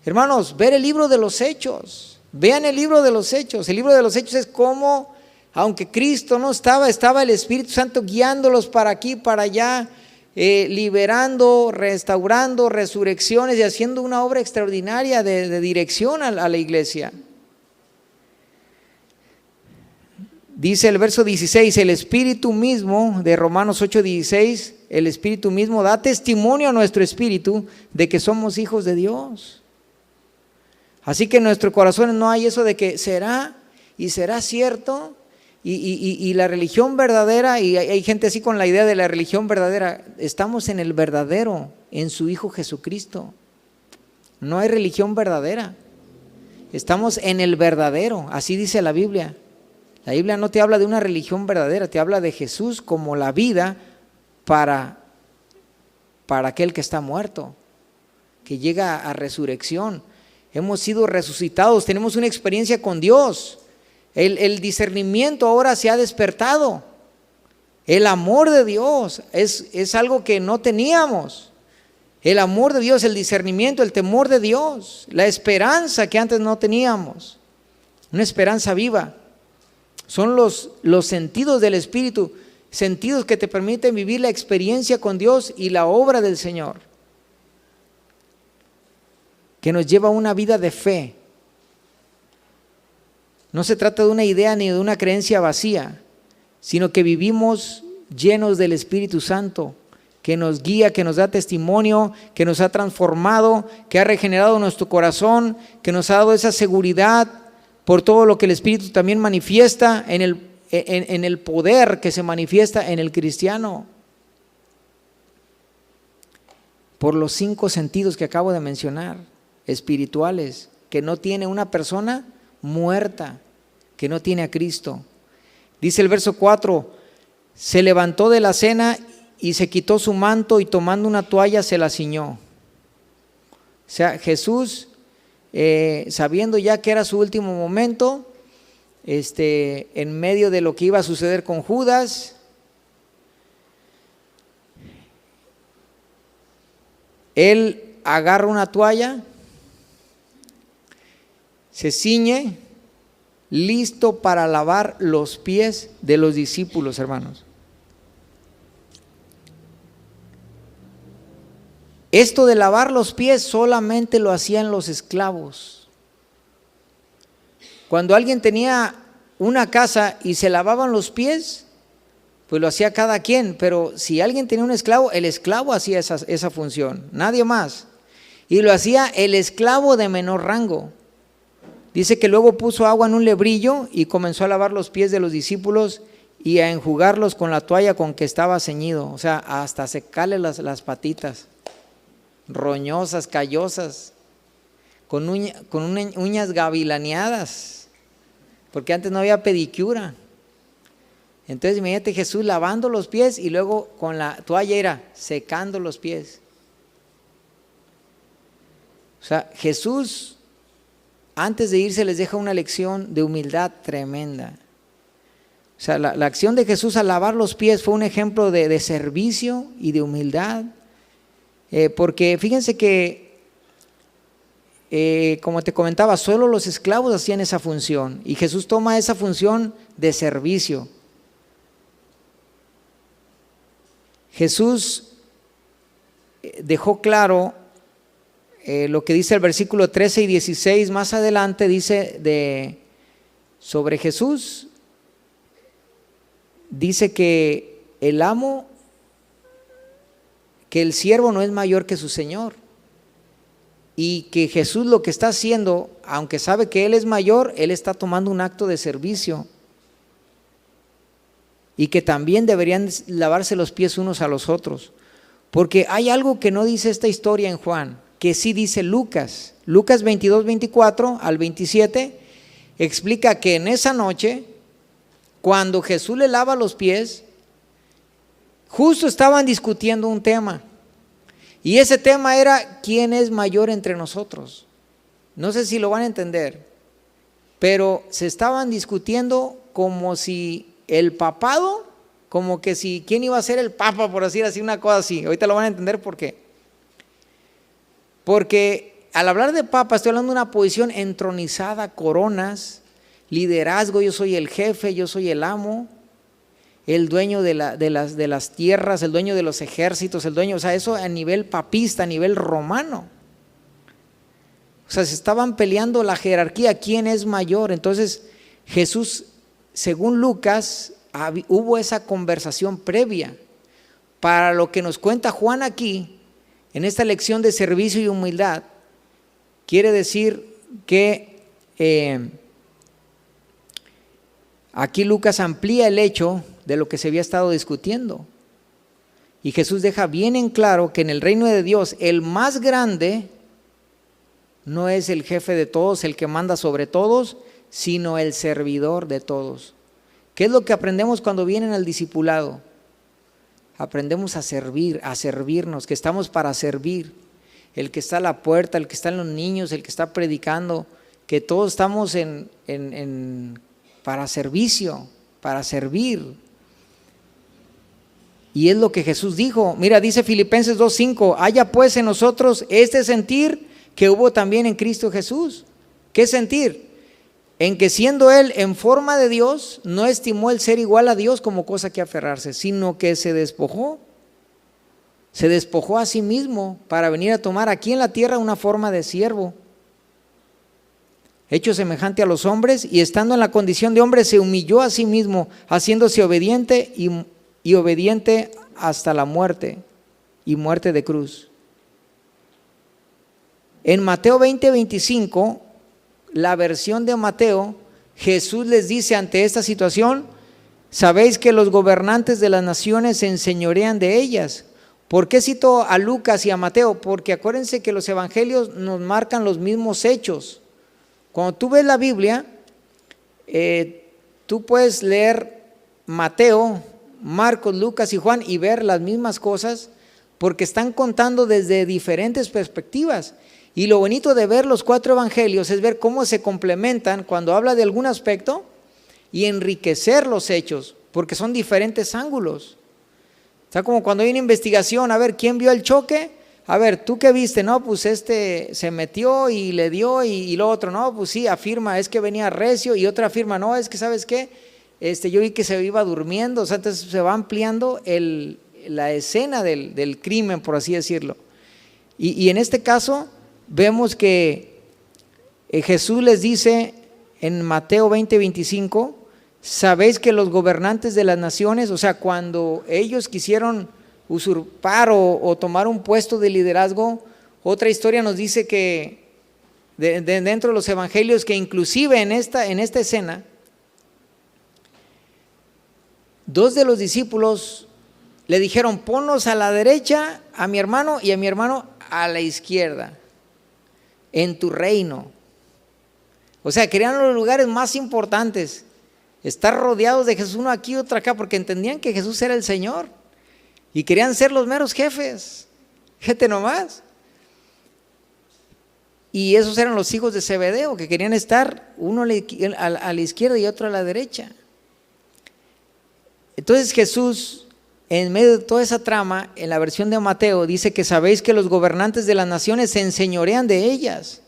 Hermanos, ver el libro de los Hechos, vean el libro de los Hechos. El libro de los Hechos es como, aunque Cristo no estaba el Espíritu Santo guiándolos para aquí, para allá, liberando, restaurando, resurrecciones y haciendo una obra extraordinaria de dirección a la iglesia. Dice el verso 16, el Espíritu mismo de Romanos 8:16, el Espíritu mismo da testimonio a nuestro espíritu de que somos hijos de Dios. Así que en nuestros corazones no hay eso de que será y será cierto. Y la religión verdadera, y hay gente así con la idea de la religión verdadera, estamos en el verdadero, en su Hijo Jesucristo. No hay religión verdadera, estamos en el verdadero, así dice la Biblia. La Biblia no te habla de una religión verdadera, te habla de Jesús como la vida para aquel que está muerto, que llega a resurrección. Hemos sido resucitados, tenemos una experiencia con Dios. El discernimiento ahora se ha despertado. El amor de Dios es algo que no teníamos. El amor de Dios, el discernimiento, el temor de Dios, la esperanza que antes no teníamos. Una esperanza viva. Son los sentidos del Espíritu, sentidos que te permiten vivir la experiencia con Dios y la obra del Señor, que nos lleva a una vida de fe. No se trata de una idea ni de una creencia vacía, sino que vivimos llenos del Espíritu Santo, que nos guía, que nos da testimonio, que nos ha transformado, que ha regenerado nuestro corazón, que nos ha dado esa seguridad por todo lo que el Espíritu también manifiesta en el poder que se manifiesta en el cristiano. Por los 5 sentidos que acabo de mencionar, espirituales, que no tiene una persona muerta, que no tiene a Cristo. Dice el verso 4, se levantó de la cena y se quitó su manto y tomando una toalla se la ciñó. O sea, Jesús, sabiendo ya que era su último momento, en medio de lo que iba a suceder con Judas, él agarra una toalla, se ciñe, listo para lavar los pies de los discípulos, hermanos. Esto de lavar los pies solamente lo hacían los esclavos. Cuando alguien tenía una casa y se lavaban los pies, pues lo hacía cada quien, pero si alguien tenía un esclavo, el esclavo hacía esa función, nadie más. Y lo hacía el esclavo de menor rango. Dice que luego puso agua en un lebrillo y comenzó a lavar los pies de los discípulos y a enjugarlos con la toalla con que estaba ceñido, o sea, hasta secarle las patitas, roñosas, callosas, con uñas gavilaneadas, porque antes no había pedicura. Entonces imagínate Jesús lavando los pies y luego con la toalla era secando los pies. O sea, Jesús antes de irse les deja una lección de humildad tremenda. O sea, la acción de Jesús al lavar los pies fue un ejemplo de servicio y de humildad. Porque fíjense que, como te comentaba, solo los esclavos hacían esa función y Jesús toma esa función de servicio. Jesús dejó claro lo que dice el versículo 13 y 16, más adelante dice sobre Jesús, dice que el amo, que el siervo no es mayor que su señor y que Jesús lo que está haciendo, aunque sabe que él es mayor, él está tomando un acto de servicio y que también deberían lavarse los pies unos a los otros, porque hay algo que no dice esta historia en Juan, que sí dice Lucas 22, 24 al 27, explica que en esa noche, cuando Jesús le lava los pies, justo estaban discutiendo un tema, y ese tema era ¿quién es mayor entre nosotros? No sé si lo van a entender, pero se estaban discutiendo como si el papado, como que si quién iba a ser el papa, por decir así, una cosa así. Ahorita lo van a entender por qué. Porque al hablar de papa estoy hablando de una posición entronizada, coronas, liderazgo, yo soy el jefe, yo soy el amo, el dueño de las tierras, el dueño de los ejércitos, el dueño, o sea, eso a nivel papista, a nivel romano. O sea, se estaban peleando la jerarquía, quién es mayor. Entonces Jesús, según Lucas, hubo esa conversación previa. Para lo que nos cuenta Juan aquí, en esta lección de servicio y humildad, quiere decir que aquí Lucas amplía el hecho de lo que se había estado discutiendo. Y Jesús deja bien en claro que en el reino de Dios el más grande no es el jefe de todos, el que manda sobre todos, sino el servidor de todos. ¿Qué es lo que aprendemos cuando vienen al discipulado? Aprendemos a servir, a servirnos, que estamos para servir. El que está a la puerta, el que está en los niños, el que está predicando, que todos estamos para servicio, para servir. Y es lo que Jesús dijo. Mira, dice Filipenses 2:5, haya pues en nosotros este sentir que hubo también en Cristo Jesús. ¿Qué sentir? En que siendo Él en forma de Dios, no estimó el ser igual a Dios como cosa que aferrarse, sino que se despojó a sí mismo para venir a tomar aquí en la tierra una forma de siervo, hecho semejante a los hombres, y estando en la condición de hombre se humilló a sí mismo, haciéndose obediente y obediente hasta la muerte, y muerte de cruz. En Mateo 20:25, la versión de Mateo, Jesús les dice ante esta situación, sabéis que los gobernantes de las naciones se enseñorean de ellas. ¿Por qué cito a Lucas y a Mateo? Porque acuérdense que los evangelios nos marcan los mismos hechos. Cuando tú ves la Biblia, tú puedes leer Mateo, Marcos, Lucas y Juan y ver las mismas cosas porque están contando desde diferentes perspectivas. Y lo bonito de ver los 4 evangelios es ver cómo se complementan cuando habla de algún aspecto y enriquecer los hechos, porque son diferentes ángulos. O sea, como cuando hay una investigación, a ver, ¿quién vio el choque? A ver, ¿tú qué viste? No, pues se metió y le dio y lo otro, no, pues sí, afirma, es que venía recio, y otra afirma, no, es que ¿sabes qué? Yo vi que se iba durmiendo. O sea, entonces se va ampliando la escena del crimen, por así decirlo. Y en este caso vemos que Jesús les dice en Mateo 20:25, sabéis que los gobernantes de las naciones, o sea, cuando ellos quisieron usurpar o tomar un puesto de liderazgo, otra historia nos dice que dentro de los evangelios, que inclusive en esta escena, dos de los discípulos le dijeron: ponnos a la derecha a mi hermano y a mi hermano a la izquierda, en tu reino. O sea, querían los lugares más importantes, estar rodeados de Jesús, uno aquí, otro acá, porque entendían que Jesús era el Señor y querían ser los meros jefes. Fíjate nomás. Y esos eran los hijos de Zebedeo, que querían estar uno a la izquierda y otro a la derecha. Entonces Jesús, en medio de toda esa trama, en la versión de Mateo, dice que sabéis que los gobernantes de las naciones se enseñorean de ellas,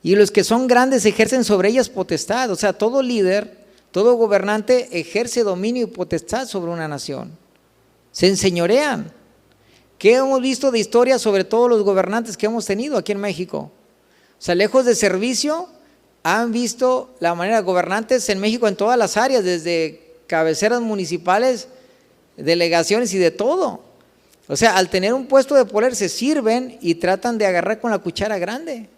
y los que son grandes ejercen sobre ellas potestad. O sea, todo líder, todo gobernante ejerce dominio y potestad sobre una nación. Se enseñorean. ¿Qué hemos visto de historia sobre todos los gobernantes que hemos tenido aquí en México? O sea, lejos de servicio, han visto la manera de gobernantes en México en todas las áreas, desde cabeceras municipales, delegaciones y de todo. O sea, al tener un puesto de poder se sirven y tratan de agarrar con la cuchara grande.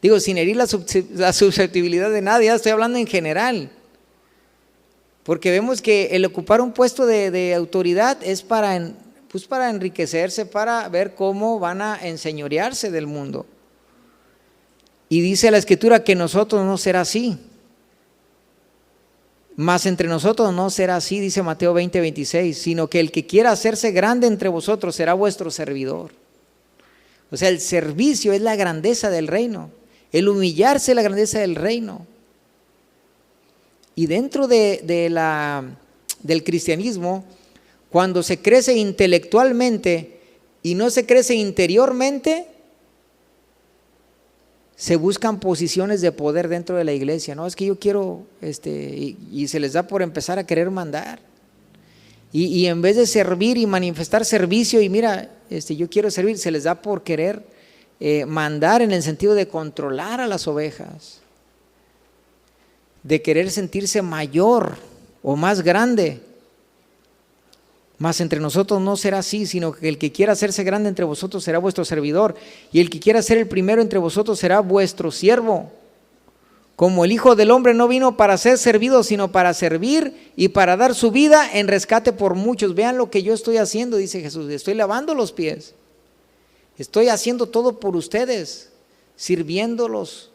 Digo, sin herir la susceptibilidad de nadie, ya estoy hablando en general. Porque vemos que el ocupar un puesto de autoridad es para enriquecerse, para ver cómo van a enseñorearse del mundo. Y dice la Escritura que nosotros no será así. Mas entre nosotros no será así, dice Mateo 20:26, sino que el que quiera hacerse grande entre vosotros será vuestro servidor. O sea, el servicio es la grandeza del reino, el humillarse es la grandeza del reino. Y dentro del cristianismo, cuando se crece intelectualmente y no se crece interiormente, se buscan posiciones de poder dentro de la iglesia. No, es que yo quiero, y se les da por empezar a querer mandar. Y en vez de servir y manifestar servicio, y mira, yo quiero servir, se les da por querer mandar, en el sentido de controlar a las ovejas, de querer sentirse mayor o más grande. Mas entre nosotros no será así, sino que el que quiera hacerse grande entre vosotros será vuestro servidor, y el que quiera ser el primero entre vosotros será vuestro siervo. Como el Hijo del Hombre no vino para ser servido, sino para servir y para dar su vida en rescate por muchos. Vean lo que yo estoy haciendo, dice Jesús. Estoy lavando los pies. Estoy haciendo todo por ustedes, sirviéndolos,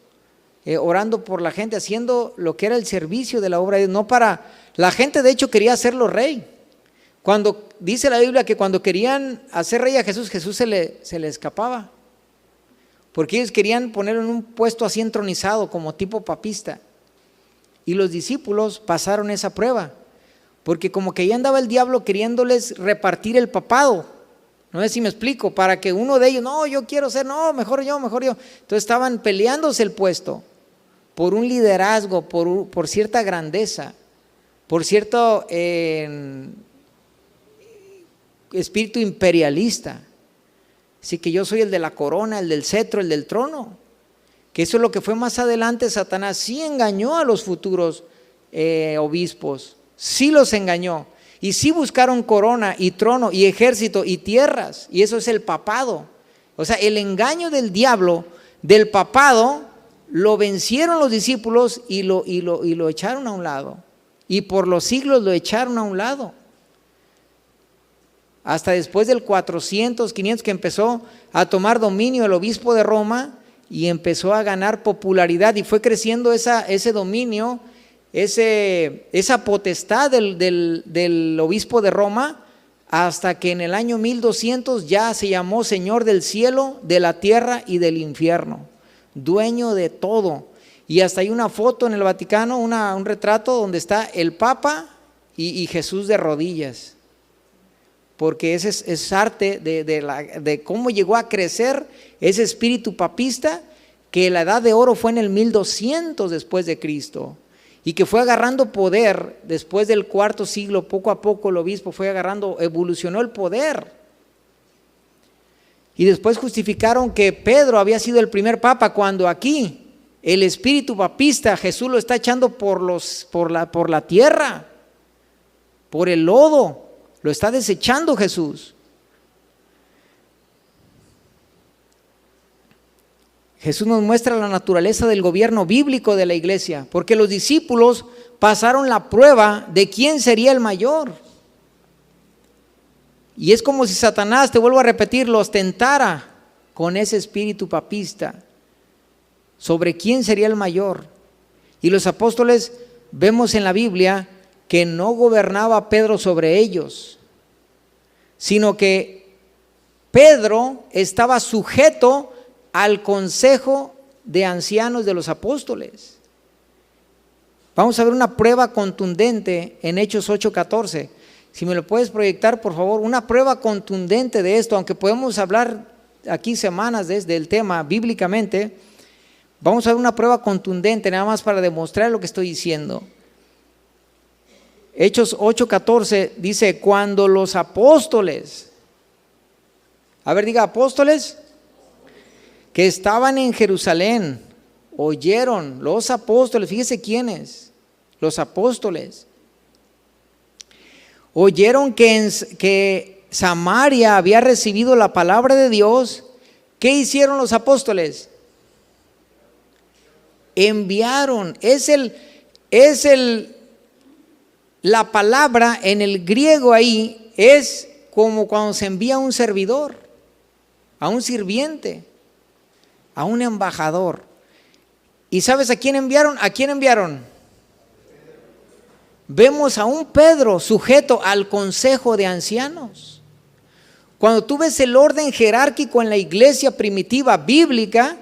orando por la gente, haciendo lo que era el servicio de la obra de Dios. No para, la gente de hecho quería hacerlo rey. Cuando dice la Biblia que cuando querían hacer rey a Jesús, Jesús se le escapaba. Porque ellos querían ponerlo en un puesto así entronizado, como tipo papista. Y los discípulos pasaron esa prueba. Porque como que ahí andaba el diablo queriéndoles repartir el papado. No sé si me explico, para que uno de ellos, no, yo quiero ser, no, mejor yo. Entonces estaban peleándose el puesto por un liderazgo, por cierta grandeza, por cierto espíritu imperialista. Así que yo soy el de la corona, el del cetro, el del trono. Que eso es lo que fue más adelante. Satanás sí engañó a los futuros obispos, sí los engañó. Y sí buscaron corona y trono y ejército y tierras, y eso es el papado. O sea, el engaño del diablo, del papado, lo vencieron los discípulos y lo echaron a un lado. Y por los siglos lo echaron a un lado. Hasta después del 400, 500, que empezó a tomar dominio el obispo de Roma y empezó a ganar popularidad, y fue creciendo ese dominio, esa potestad del obispo de Roma, hasta que en el año 1200 ya se llamó Señor del cielo, de la tierra y del infierno, dueño de todo. Y hasta hay una foto en el Vaticano, un retrato donde está el Papa y Jesús de rodillas. Porque ese es arte de cómo llegó a crecer ese espíritu papista, que la edad de oro fue en el 1200 después de Cristo, y que fue agarrando poder después del cuarto siglo. Poco a poco el obispo fue agarrando, evolucionó el poder. Y después justificaron que Pedro había sido el primer papa, cuando aquí El espíritu papista Jesús lo está echando por la tierra, por el lodo, lo está desechando Jesús. Jesús nos muestra la naturaleza del gobierno bíblico de la iglesia, porque los discípulos pasaron la prueba de quién sería el mayor. Y es como si Satanás, te vuelvo a repetir, los tentara con ese espíritu papista sobre quién sería el mayor. Y los apóstoles, vemos en la Biblia que no gobernaba Pedro sobre ellos, sino que Pedro estaba sujeto al consejo de ancianos de los apóstoles. Vamos a ver una prueba contundente en Hechos 8:14. Si me lo puedes proyectar, por favor, una prueba contundente de esto, aunque podemos hablar aquí semanas desde el tema bíblicamente, vamos a ver una prueba contundente nada más para demostrar lo que estoy diciendo. Hechos 8:14 dice, cuando los apóstoles, a ver, diga apóstoles, que estaban en Jerusalén, oyeron, los apóstoles, fíjese quiénes, los apóstoles, oyeron que Samaria había recibido la palabra de Dios. ¿Qué hicieron los apóstoles? Enviaron. La palabra en el griego ahí es como cuando se envía a un servidor, a un sirviente, a un embajador. ¿Y sabes a quién enviaron? ¿A quién enviaron? Vemos a un Pedro sujeto al consejo de ancianos. Cuando tú ves el orden jerárquico en la iglesia primitiva bíblica,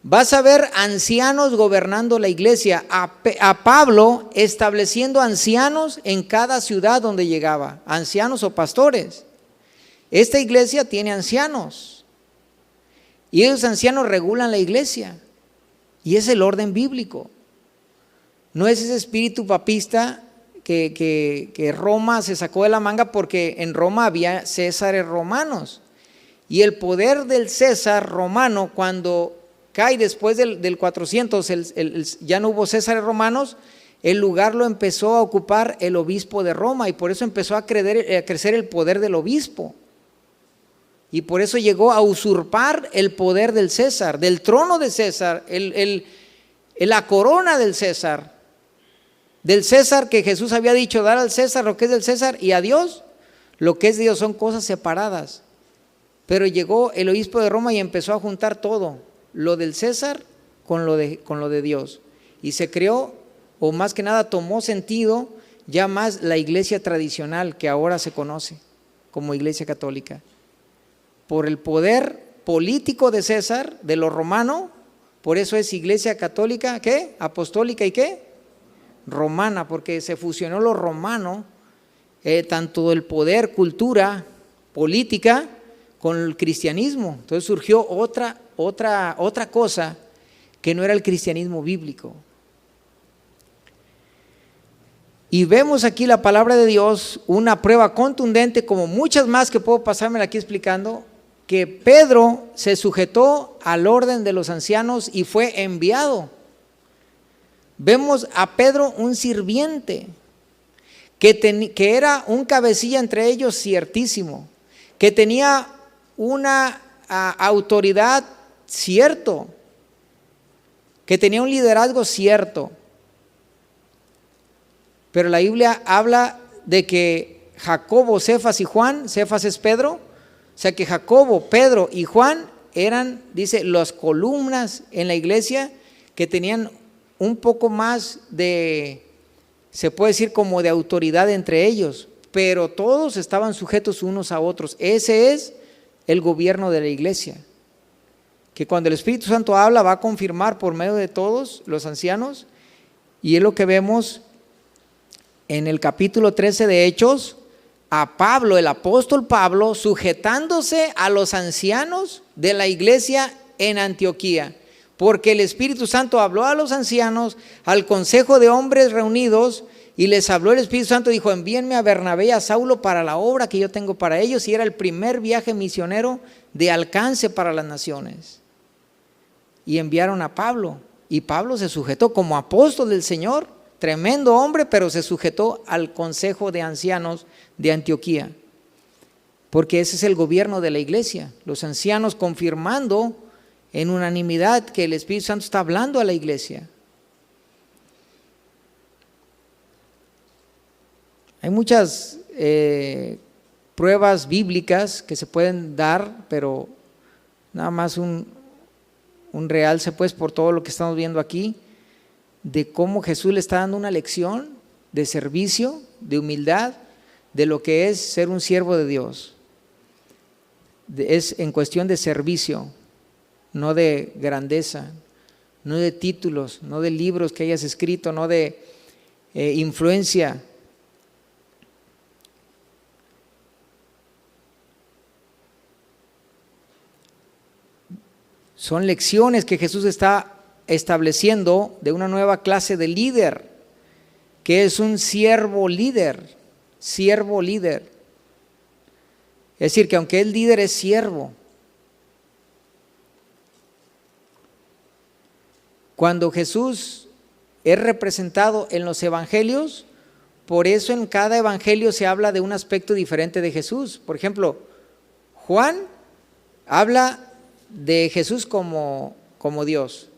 vas a ver ancianos gobernando la iglesia, a Pablo estableciendo ancianos en cada ciudad donde llegaba, ancianos o pastores. Esta iglesia tiene ancianos y esos ancianos regulan la iglesia y es el orden bíblico. No es ese espíritu papista que Roma se sacó de la manga, porque en Roma había césares romanos y el poder del César romano, cuando cae después del 400, ya no hubo césares romanos, el lugar lo empezó a ocupar el obispo de Roma y por eso empezó a crecer el poder del obispo y por eso llegó a usurpar el poder del César, del trono de César, la corona del César que Jesús había dicho, dar al César lo que es del César y a Dios lo que es de Dios. Son cosas separadas, pero llegó el obispo de Roma y empezó a juntar todo, lo del César con lo de Dios, y se creó, o más que nada tomó sentido ya más la iglesia tradicional que ahora se conoce como iglesia católica, por el poder político de César, de lo romano. Por eso es iglesia católica, ¿qué? Apostólica y ¿qué? Romana, porque se fusionó lo romano, tanto el poder, cultura, política, con el cristianismo. Entonces surgió otra cosa que no era el cristianismo bíblico. Y vemos aquí la palabra de Dios, una prueba contundente, como muchas más que puedo pasármela aquí explicando, que Pedro se sujetó al orden de los ancianos y fue enviado. Vemos a Pedro un sirviente, que era un cabecilla entre ellos ciertísimo, que tenía una autoridad cierto, que tenía un liderazgo cierto. Pero la Biblia habla de que Jacobo, Cefas y Juan, Cefas es Pedro, o sea que Jacobo, Pedro y Juan eran, dice, las columnas en la iglesia, que tenían un poco más de, se puede decir, como de autoridad entre ellos, pero todos estaban sujetos unos a otros. Ese es el gobierno de la iglesia, que cuando el Espíritu Santo habla va a confirmar por medio de todos los ancianos, y es lo que vemos en el capítulo 13 de Hechos, a Pablo, el apóstol Pablo, sujetándose a los ancianos de la iglesia en Antioquía, porque el Espíritu Santo habló a los ancianos, al consejo de hombres reunidos, y les habló el Espíritu Santo, dijo, envíenme a Bernabé y a Saulo para la obra que yo tengo para ellos, y era el primer viaje misionero de alcance para las naciones. Y enviaron a Pablo, Y Pablo se sujetó como apóstol del Señor, tremendo hombre, pero se sujetó al consejo de ancianos de Antioquía, porque ese es el gobierno de la iglesia, los ancianos confirmando en unanimidad que el Espíritu Santo está hablando a la iglesia. Hay muchas pruebas bíblicas que se pueden dar, pero nada más un realce pues por todo lo que estamos viendo aquí, de cómo Jesús le está dando una lección de servicio, de humildad, de lo que es ser un siervo de Dios. Es en cuestión de servicio, no de grandeza, no de títulos, no de libros que hayas escrito, no de influencia. Son lecciones que Jesús está estableciendo de una nueva clase de líder, que es un siervo líder, siervo líder. Es decir, que aunque el líder es siervo, cuando Jesús es representado en los evangelios, por eso en cada evangelio se habla de un aspecto diferente de Jesús. Por ejemplo, Juan habla de Jesús como Dios,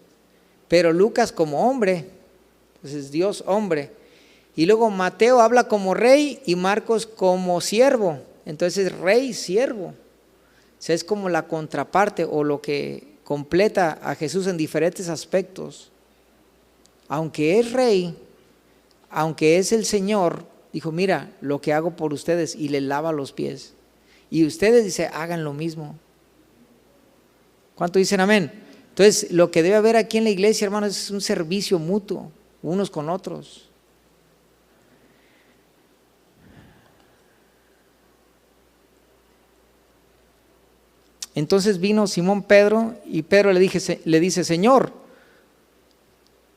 pero Lucas como hombre, entonces Dios hombre. Y luego Mateo habla como rey y Marcos como siervo, entonces rey, siervo. O sea, es como la contraparte o lo que completa a Jesús en diferentes aspectos. Aunque es rey, aunque es el Señor, dijo, mira lo que hago por ustedes, y le lava los pies. Y ustedes, dice, hagan lo mismo. ¿Cuánto dicen amén? Entonces, lo que debe haber aquí en la iglesia, hermanos, es un servicio mutuo, unos con otros. Entonces vino Simón Pedro y Pedro le dice, Señor,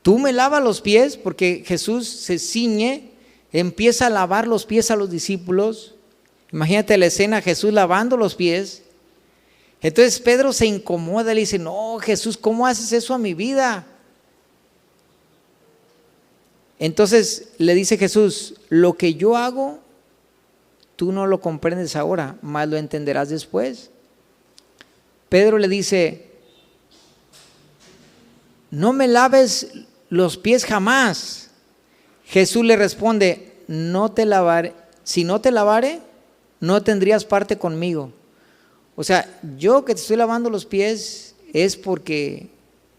¿tú me lavas los pies? Porque Jesús se ciñe, empieza a lavar los pies a los discípulos. Imagínate la escena, Jesús lavando los pies. Entonces Pedro se incomoda, le dice, no, Jesús, ¿cómo haces eso a mi vida? Entonces le dice Jesús, lo que yo hago, tú no lo comprendes ahora, mas lo entenderás después. Pedro le dice, no me laves los pies jamás. Jesús le responde, si no te lavare, no tendrías parte conmigo. O sea, yo que te estoy lavando los pies es porque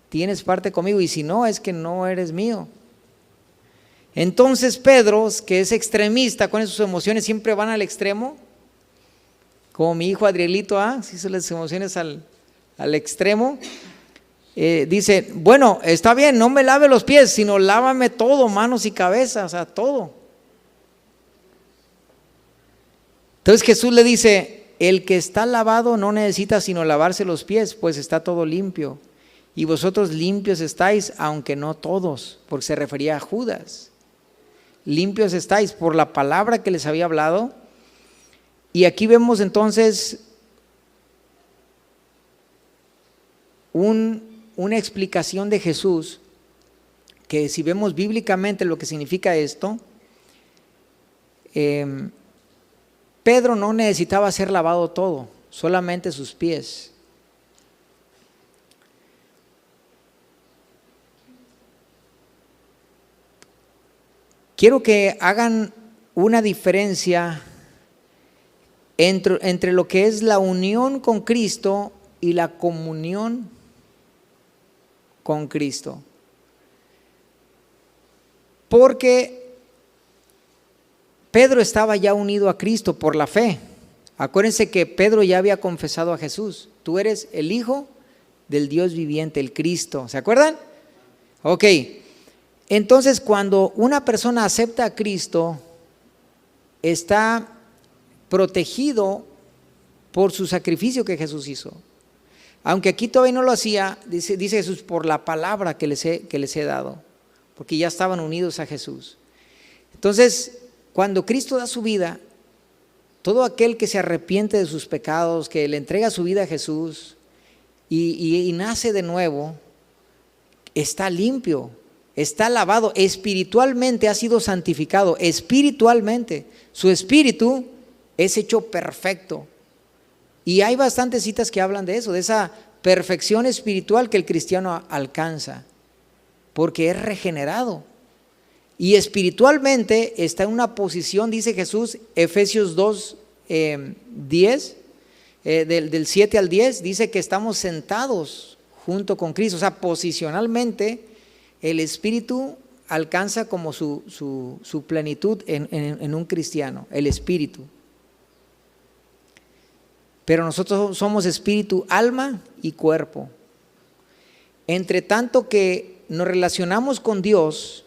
tienes parte conmigo, y si no, es que no eres mío. Entonces Pedro, que es extremista con sus emociones, siempre van al extremo, como mi hijo Adrielito, si hizo las emociones al extremo, dice, bueno, está bien, no me lave los pies, sino lávame todo, manos y cabeza, o sea, todo. Entonces Jesús le dice, el que está lavado no necesita sino lavarse los pies, pues está todo limpio. Y vosotros limpios estáis, aunque no todos, porque se refería a Judas. Limpios estáis por la palabra que les había hablado. Y aquí vemos entonces una explicación de Jesús, que si vemos bíblicamente lo que significa esto, Pedro no necesitaba ser lavado todo, solamente sus pies. Quiero que hagan una diferencia entre lo que es la unión con Cristo y la comunión con Cristo. Porque Pedro estaba ya unido a Cristo por la fe. Acuérdense que Pedro ya había confesado a Jesús, tú eres el Hijo del Dios viviente, el Cristo. ¿Se acuerdan? Ok, entonces cuando una persona acepta a Cristo, está protegido por su sacrificio que Jesús hizo. Aunque aquí todavía no lo hacía, dice Jesús, por la palabra que les he dado, porque ya estaban unidos a Jesús. Entonces, cuando Cristo da su vida, todo aquel que se arrepiente de sus pecados, que le entrega su vida a Jesús y nace de nuevo, está limpio, está lavado, espiritualmente ha sido santificado, espiritualmente. Su espíritu es hecho perfecto. Y hay bastantes citas que hablan de eso, de esa perfección espiritual que el cristiano alcanza, porque es regenerado. Y espiritualmente está en una posición, dice Jesús, Efesios 2, 10, del 7 al 10, dice que estamos sentados junto con Cristo. O sea, posicionalmente el Espíritu alcanza como su plenitud en un cristiano, el Espíritu. Pero nosotros somos espíritu, alma y cuerpo. Entre tanto que nos relacionamos con Dios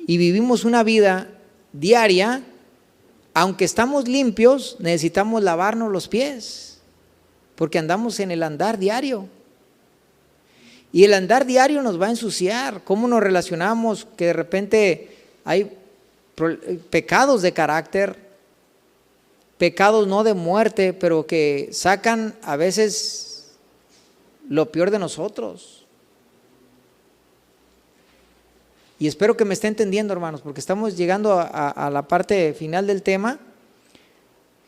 y vivimos una vida diaria, aunque estamos limpios, necesitamos lavarnos los pies, porque andamos en el andar diario. Y el andar diario nos va a ensuciar. ¿Cómo nos relacionamos? Que de repente hay pecados de carácter, pecados no de muerte, pero que sacan a veces lo peor de nosotros. Y espero que me esté entendiendo, hermanos, porque estamos llegando a la parte final del tema,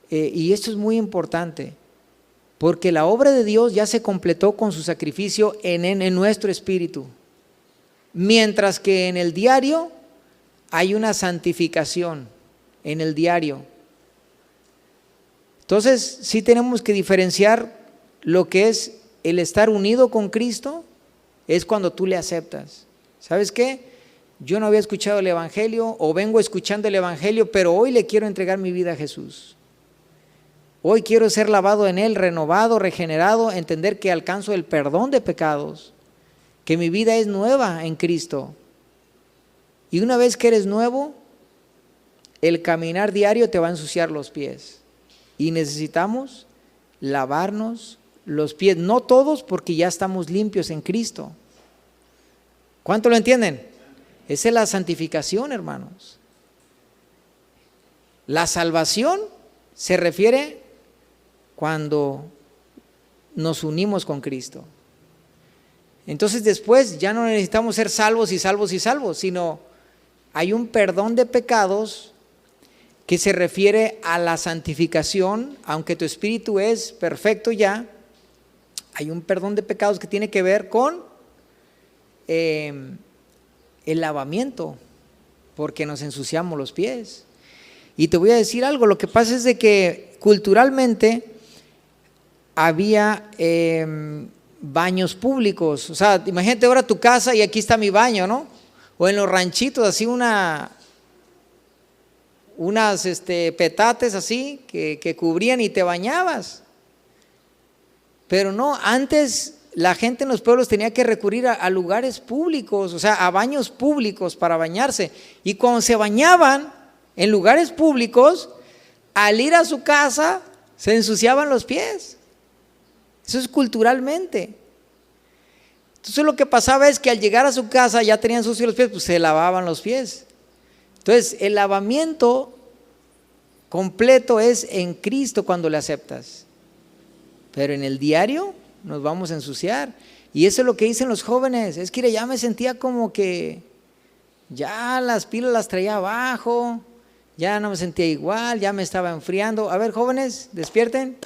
y esto es muy importante, porque la obra de Dios ya se completó con su sacrificio en nuestro espíritu, mientras que en el diario hay una santificación, en el diario. Entonces sí tenemos que diferenciar lo que es el estar unido con Cristo, es cuando tú le aceptas. ¿Sabes qué? Yo no había escuchado el Evangelio, o vengo escuchando el Evangelio, pero hoy le quiero entregar mi vida a Jesús. Hoy quiero ser lavado en Él, renovado, regenerado, entender que alcanzo el perdón de pecados, que mi vida es nueva en Cristo. Y una vez que eres nuevo, el caminar diario te va a ensuciar los pies. Y necesitamos lavarnos los pies, no todos, porque ya estamos limpios en Cristo. ¿Cuánto lo entienden? Esa es la santificación, hermanos. La salvación se refiere cuando nos unimos con Cristo. Entonces después ya no necesitamos ser salvos y salvos y salvos, sino hay un perdón de pecados que se refiere a la santificación. Aunque tu espíritu es perfecto ya, hay un perdón de pecados que tiene que ver con el lavamiento, porque nos ensuciamos los pies. Y te voy a decir algo, lo que pasa es de que culturalmente había baños públicos. O sea, imagínate ahora tu casa y aquí está mi baño, ¿no? O en los ranchitos, así unas petates así que cubrían y te bañabas. Pero no, antes la gente en los pueblos tenía que recurrir a lugares públicos, o sea, a baños públicos para bañarse. Y cuando se bañaban en lugares públicos, al ir a su casa se ensuciaban los pies. Eso es culturalmente. Entonces lo que pasaba es que al llegar a su casa ya tenían sucios los pies, pues se lavaban los pies. Entonces el lavamiento completo es en Cristo cuando le aceptas. Pero en el diario nos vamos a ensuciar. Y eso es lo que dicen los jóvenes. Es que ya me sentía como que ya las pilas las traía abajo, ya no me sentía igual, ya me estaba enfriando. A ver, jóvenes, despierten.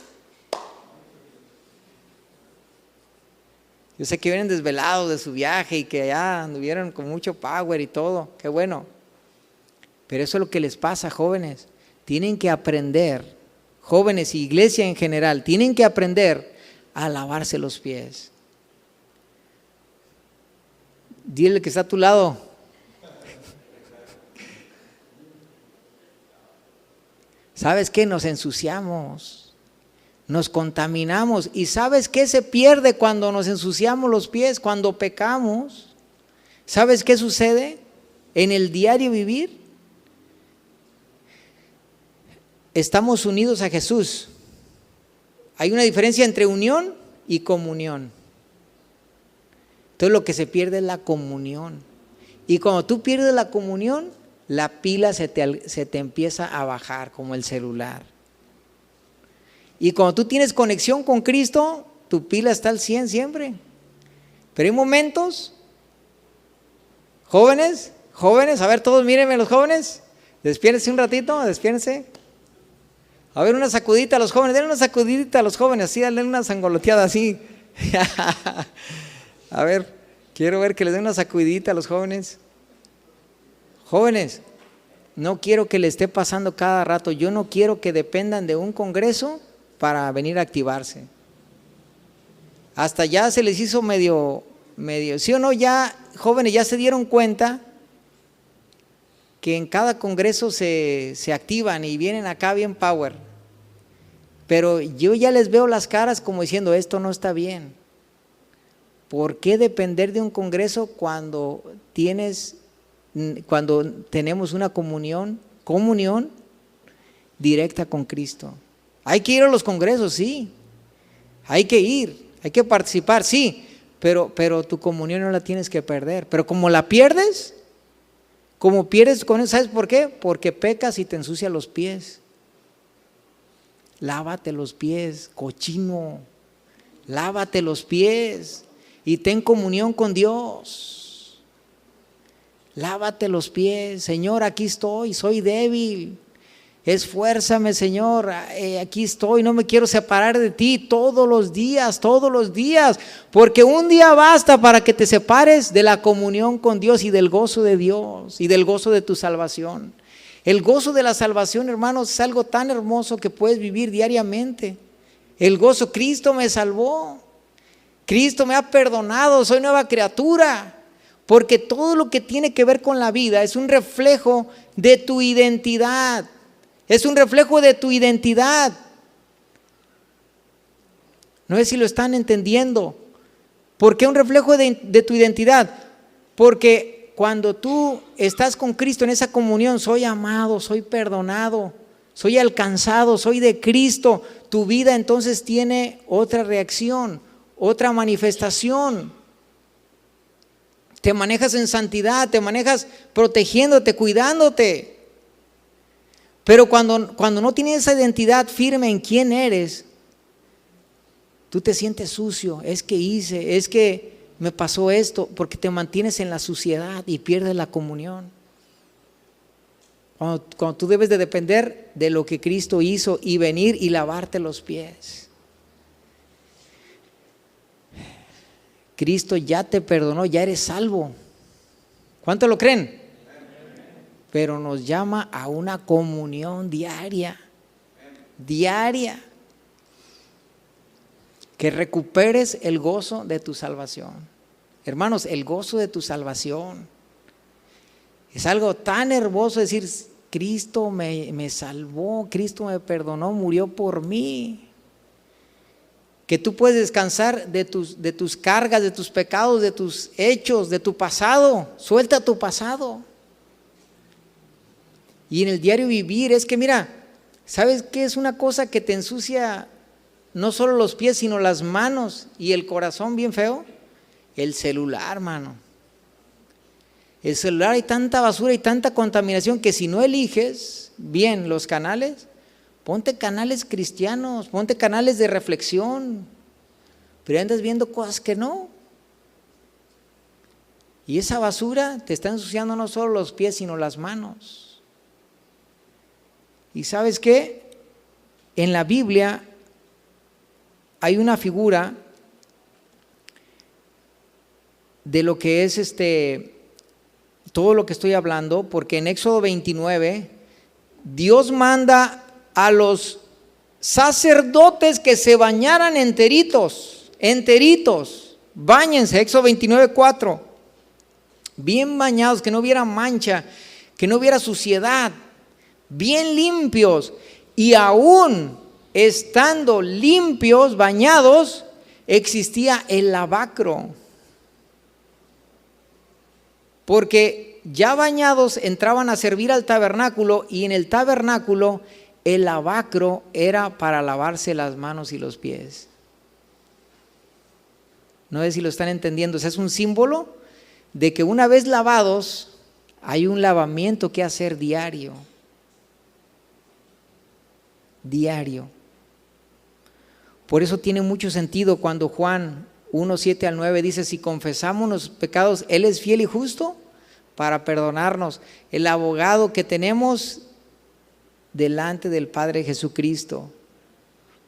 Yo sé que vienen desvelados de su viaje y que ya anduvieron con mucho power y todo. Qué bueno. Pero eso es lo que les pasa, jóvenes. Tienen que aprender, jóvenes y iglesia en general, tienen que aprender a lavarse los pies. Dile que está a tu lado: ¿sabes qué? Nos ensuciamos, nos contaminamos. ¿Y sabes qué se pierde cuando nos ensuciamos los pies? Cuando pecamos. ¿Sabes qué sucede en el diario vivir? Estamos unidos a Jesús. Hay una diferencia entre unión y comunión. Entonces lo que se pierde es la comunión. Y cuando tú pierdes la comunión, la pila se te empieza a bajar como el celular. Y cuando tú tienes conexión con Cristo, tu pila está al 100 siempre. Pero hay momentos Jóvenes, jóvenes, a ver todos mírenme los jóvenes, despiérdense un ratito, despiérdense. A ver, una sacudita a los jóvenes, denle una sacudita a los jóvenes, así, denle una sangoloteada así. A ver, quiero ver que les den una sacudidita a los jóvenes. Jóvenes, no quiero que le esté pasando cada rato, yo no quiero que dependan de un congreso para venir a activarse. Hasta ya se les hizo medio, ¿sí o no? Ya, jóvenes, ya se dieron cuenta que en cada congreso se activan y vienen acá bien power. Pero yo ya les veo las caras como diciendo, esto no está bien. ¿Por qué depender de un congreso cuando tenemos una comunión directa con Cristo? Hay que ir a los congresos, sí. Hay que ir, hay que participar, sí. Pero tu comunión no la tienes que perder. Pero como la pierdes, ¿sabes por qué? Porque pecas y te ensucias los pies. Lávate los pies, cochino. Lávate los pies y ten comunión con Dios. Lávate los pies. Señor, aquí estoy, soy débil. Esfuérzame, Señor, aquí estoy, no me quiero separar de ti todos los días, porque un día basta para que te separes de la comunión con Dios y del gozo de Dios y del gozo de tu salvación. El gozo de la salvación, hermanos, es algo tan hermoso que puedes vivir diariamente. El gozo, Cristo me salvó, Cristo me ha perdonado, soy nueva criatura. Porque todo lo que tiene que ver con la vida es un reflejo de tu identidad. Es un reflejo de tu identidad. No sé si lo están entendiendo. ¿Por qué un reflejo de tu identidad? Porque cuando tú estás con Cristo en esa comunión, soy amado, soy perdonado, soy alcanzado, soy de Cristo. Tu vida entonces tiene otra reacción, otra manifestación. Te manejas en santidad, te manejas protegiéndote, cuidándote. Pero cuando no tienes esa identidad firme en quién eres, tú te sientes sucio. Es que me pasó esto, porque te mantienes en la suciedad y pierdes la comunión. Cuando tú debes de depender de lo que Cristo hizo y venir y lavarte los pies. Cristo ya te perdonó, ya eres salvo. ¿Cuánto lo creen? Pero nos llama a una comunión diaria. Que recuperes el gozo de tu salvación. Hermanos, el gozo de tu salvación es algo tan hermoso decir, Cristo me salvó, Cristo me perdonó, murió por mí. Que tú puedes descansar de tus cargas, de tus pecados, de tus hechos, de tu pasado. Suelta tu pasado. Y en el diario vivir es que mira, ¿sabes qué es una cosa que te ensucia no solo los pies, sino las manos y el corazón bien feo? El celular, mano. El celular, hay tanta basura y tanta contaminación que si no eliges bien los canales, ponte canales cristianos, ponte canales de reflexión, pero andas viendo cosas que no. Y esa basura te está ensuciando no solo los pies, sino las manos. ¿Y sabes qué? En la Biblia hay una figura de lo que es todo lo que estoy hablando, porque en Éxodo 29 Dios manda a los sacerdotes que se bañaran enteritos, báñense, Éxodo 29:4, bien bañados, que no hubiera mancha, que no hubiera suciedad, bien limpios. Y aún estando limpios, bañados, existía el lavacro, porque ya bañados entraban a servir al tabernáculo, y en el tabernáculo el lavacro era para lavarse las manos y los pies. No sé si lo están entendiendo. O sea, es un símbolo de que una vez lavados hay un lavamiento que hacer diario. Por eso tiene mucho sentido cuando Juan 1:7-9 dice, si confesamos los pecados, Él es fiel y justo para perdonarnos. El abogado que tenemos delante del Padre Jesucristo,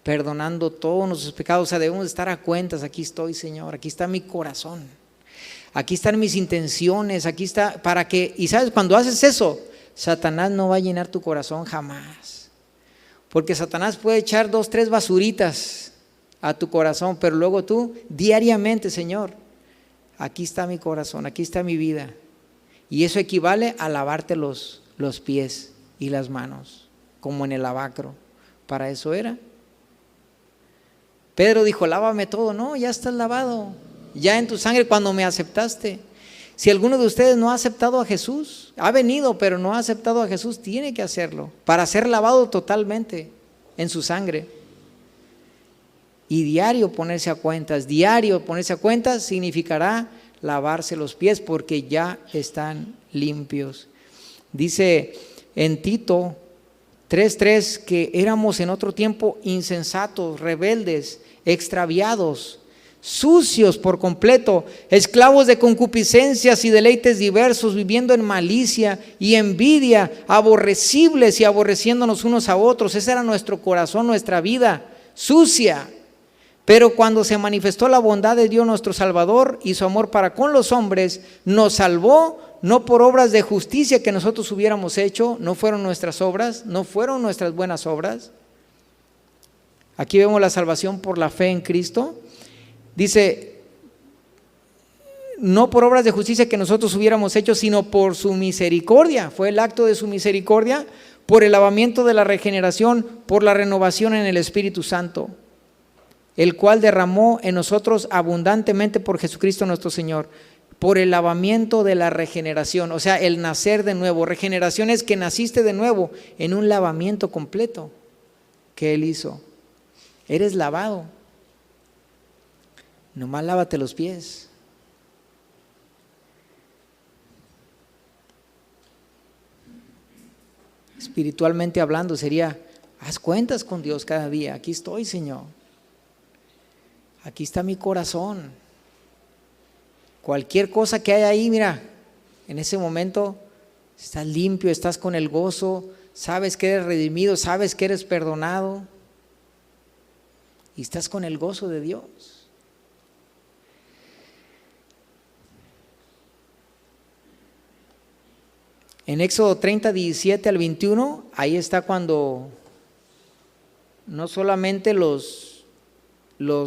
perdonando todos nuestros pecados. O sea, debemos estar a cuentas. Aquí estoy, Señor, aquí está mi corazón, aquí están mis intenciones, aquí está, para que, y sabes, cuando haces eso, Satanás no va a llenar tu corazón jamás, porque Satanás puede echar 2, 3 basuritas a tu corazón, pero luego tú, diariamente, Señor, aquí está mi corazón, aquí está mi vida, y eso equivale a lavarte los pies y las manos, como en el lavacro. Para eso era. Pedro dijo, lávame todo. No, ya estás lavado, ya en tu sangre cuando me aceptaste. Si alguno de ustedes no ha aceptado a Jesús, ha venido pero no ha aceptado a Jesús, tiene que hacerlo para ser lavado totalmente en su sangre. Y diario ponerse a cuentas, significará lavarse los pies porque ya están limpios. Dice en Tito 3:3 que éramos en otro tiempo insensatos, rebeldes, extraviados, sucios por completo, esclavos de concupiscencias y deleites diversos, viviendo en malicia y envidia, aborrecibles y aborreciéndonos unos a otros. Ese era nuestro corazón, nuestra vida sucia. Pero cuando se manifestó la bondad de Dios nuestro Salvador y su amor para con los hombres, nos salvó no por obras de justicia que nosotros hubiéramos hecho, no fueron nuestras obras, no fueron nuestras buenas obras. Aquí vemos la salvación por la fe en Cristo. Dice, no por obras de justicia que nosotros hubiéramos hecho, sino por su misericordia. Fue el acto de su misericordia, por el lavamiento de la regeneración, por la renovación en el Espíritu Santo, el cual derramó en nosotros abundantemente por Jesucristo nuestro Señor. Por el lavamiento de la regeneración, o sea, el nacer de nuevo. Regeneración es que naciste de nuevo en un lavamiento completo que Él hizo. Eres lavado. Nomás lávate los pies. Espiritualmente hablando sería, haz cuentas con Dios cada día. Aquí estoy, Señor. Aquí está mi corazón. Cualquier cosa que haya ahí, mira, en ese momento estás limpio, estás con el gozo, sabes que eres redimido, sabes que eres perdonado y estás con el gozo de Dios. En Éxodo 30, 17 al 21, ahí está cuando no solamente los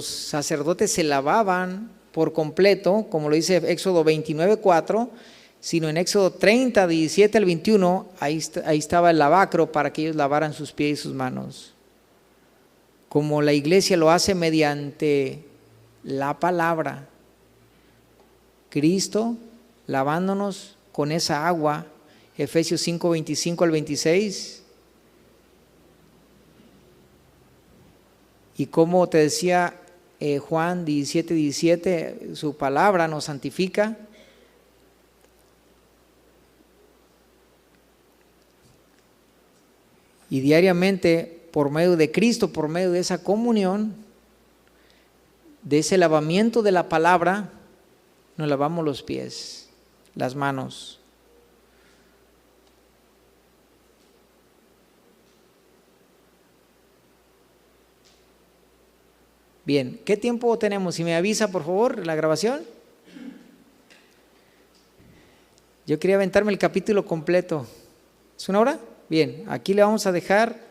sacerdotes se lavaban por completo, como lo dice Éxodo 29, 4, sino en Éxodo 30, 17 al 21, ahí estaba el lavacro para que ellos lavaran sus pies y sus manos. Como la iglesia lo hace mediante la palabra, Cristo lavándonos con esa agua, Efesios 5, 25 al 26. Y como te decía Juan 17, 17, su palabra nos santifica. Y diariamente, por medio de Cristo, por medio de esa comunión, de ese lavamiento de la palabra, nos lavamos los pies, las manos. Bien, ¿qué tiempo tenemos? Si me avisa, por favor, la grabación. Yo quería aventarme el capítulo completo. ¿Es una hora? Bien, aquí le vamos a dejar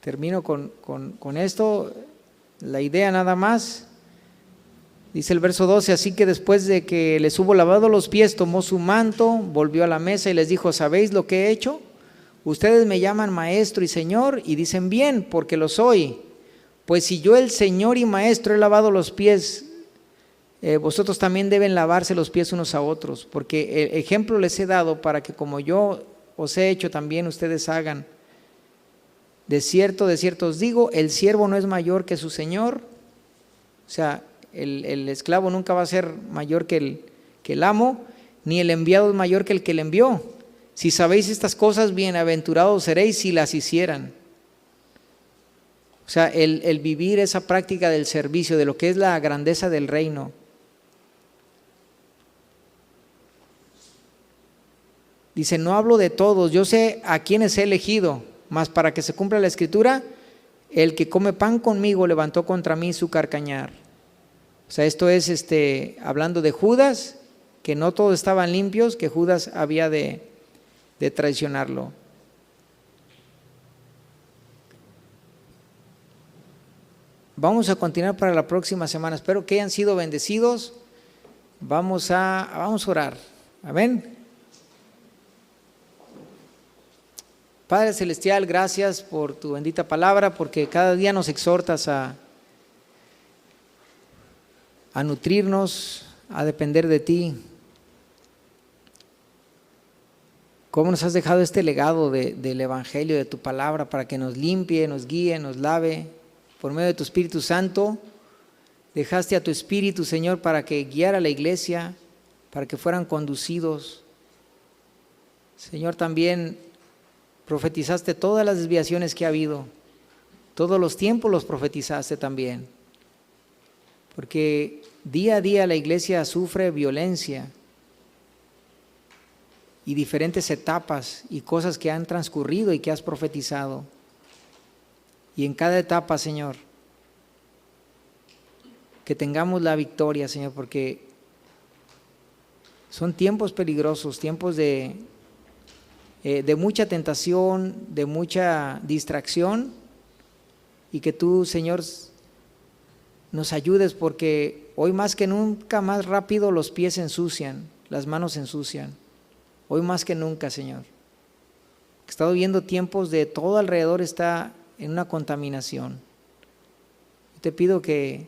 termino con esto, la idea nada más. Dice el verso 12, así que después de que les hubo lavado los pies, tomó su manto, volvió a la mesa y les dijo, ¿sabéis lo que he hecho? Ustedes me llaman maestro y señor y dicen bien, porque lo soy. Pues si yo el Señor y maestro he lavado los pies, vosotros también deben lavarse los pies unos a otros, porque el ejemplo les he dado para que como yo os he hecho, también ustedes hagan. De cierto os digo, el siervo no es mayor que su Señor. O sea, el esclavo nunca va a ser mayor que el amo, ni el enviado es mayor que el que le envió. Si sabéis estas cosas, bienaventurados seréis si las hicieran. O sea, el vivir esa práctica del servicio, de lo que es la grandeza del reino. Dice, no hablo de todos, yo sé a quienes he elegido, mas para que se cumpla la escritura, el que come pan conmigo levantó contra mí su carcañar. O sea, esto es hablando de Judas, que no todos estaban limpios, que Judas había de traicionarlo. Vamos a continuar para la próxima semana. Espero que hayan sido bendecidos. Vamos a orar. Amén. Padre Celestial, gracias por tu bendita palabra, porque cada día nos exhortas a nutrirnos, a depender de ti. ¿Cómo nos has dejado este legado del Evangelio, de tu palabra, para que nos limpie, nos guíe, nos lave? Por medio de tu Espíritu Santo, dejaste a tu Espíritu, Señor, para que guiara a la iglesia, para que fueran conducidos. Señor, también profetizaste todas las desviaciones que ha habido. Todos los tiempos los profetizaste también. Porque día a día la iglesia sufre violencia y diferentes etapas y cosas que han transcurrido y que has profetizado. Y en cada etapa, Señor, que tengamos la victoria, Señor, porque son tiempos peligrosos, tiempos de mucha tentación, de mucha distracción, y que tú, Señor, nos ayudes, porque hoy más que nunca, más rápido los pies se ensucian, las manos se ensucian. Hoy más que nunca, Señor. He estado viendo tiempos de todo alrededor está en una contaminación. Te pido que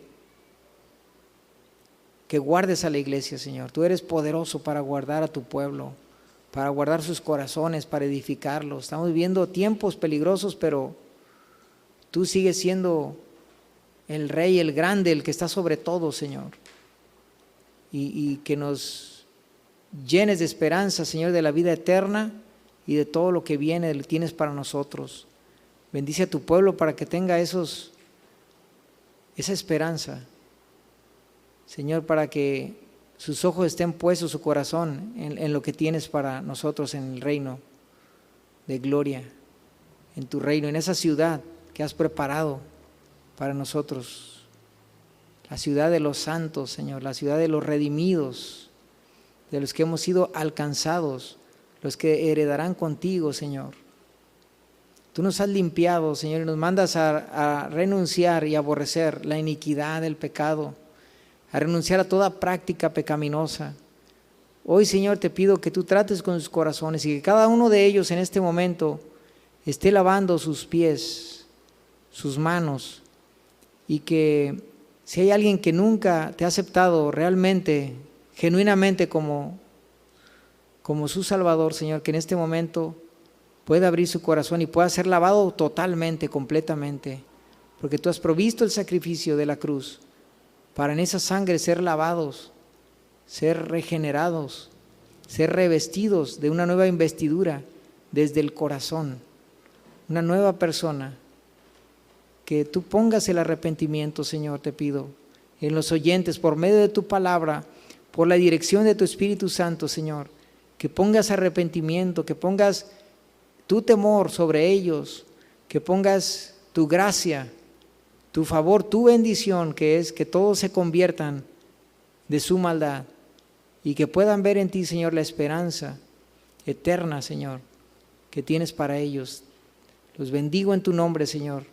guardes a la iglesia, Señor. Tú eres poderoso para guardar a tu pueblo, para guardar sus corazones, para edificarlos. Estamos viviendo tiempos peligrosos, pero tú sigues siendo el Rey, el grande, el que está sobre todo, Señor. Y que nos llenes de esperanza, Señor, de la vida eterna y de todo lo que viene, tienes para nosotros. Bendice a tu pueblo para que tenga esa esperanza, Señor, para que sus ojos estén puestos, su corazón, en lo que tienes para nosotros en el reino de gloria, en tu reino, en esa ciudad que has preparado para nosotros, la ciudad de los santos, Señor, la ciudad de los redimidos, de los que hemos sido alcanzados, los que heredarán contigo, Señor. Tú nos has limpiado, Señor, y nos mandas a renunciar y aborrecer la iniquidad, el pecado, a renunciar a toda práctica pecaminosa. Hoy, Señor, te pido que tú trates con sus corazones y que cada uno de ellos en este momento esté lavando sus pies, sus manos, y que si hay alguien que nunca te ha aceptado realmente, genuinamente como su Salvador, Señor, que en este momento pueda abrir su corazón y pueda ser lavado totalmente, completamente, porque tú has provisto el sacrificio de la cruz para en esa sangre ser lavados, ser regenerados, ser revestidos de una nueva investidura desde el corazón, una nueva persona. Que tú pongas el arrepentimiento, Señor, te pido, en los oyentes, por medio de tu palabra, por la dirección de tu Espíritu Santo, Señor, que pongas arrepentimiento, que pongas tu temor sobre ellos, que pongas tu gracia, tu favor, tu bendición, que es que todos se conviertan de su maldad y que puedan ver en ti, Señor, la esperanza eterna, Señor, que tienes para ellos. Los bendigo en tu nombre, Señor.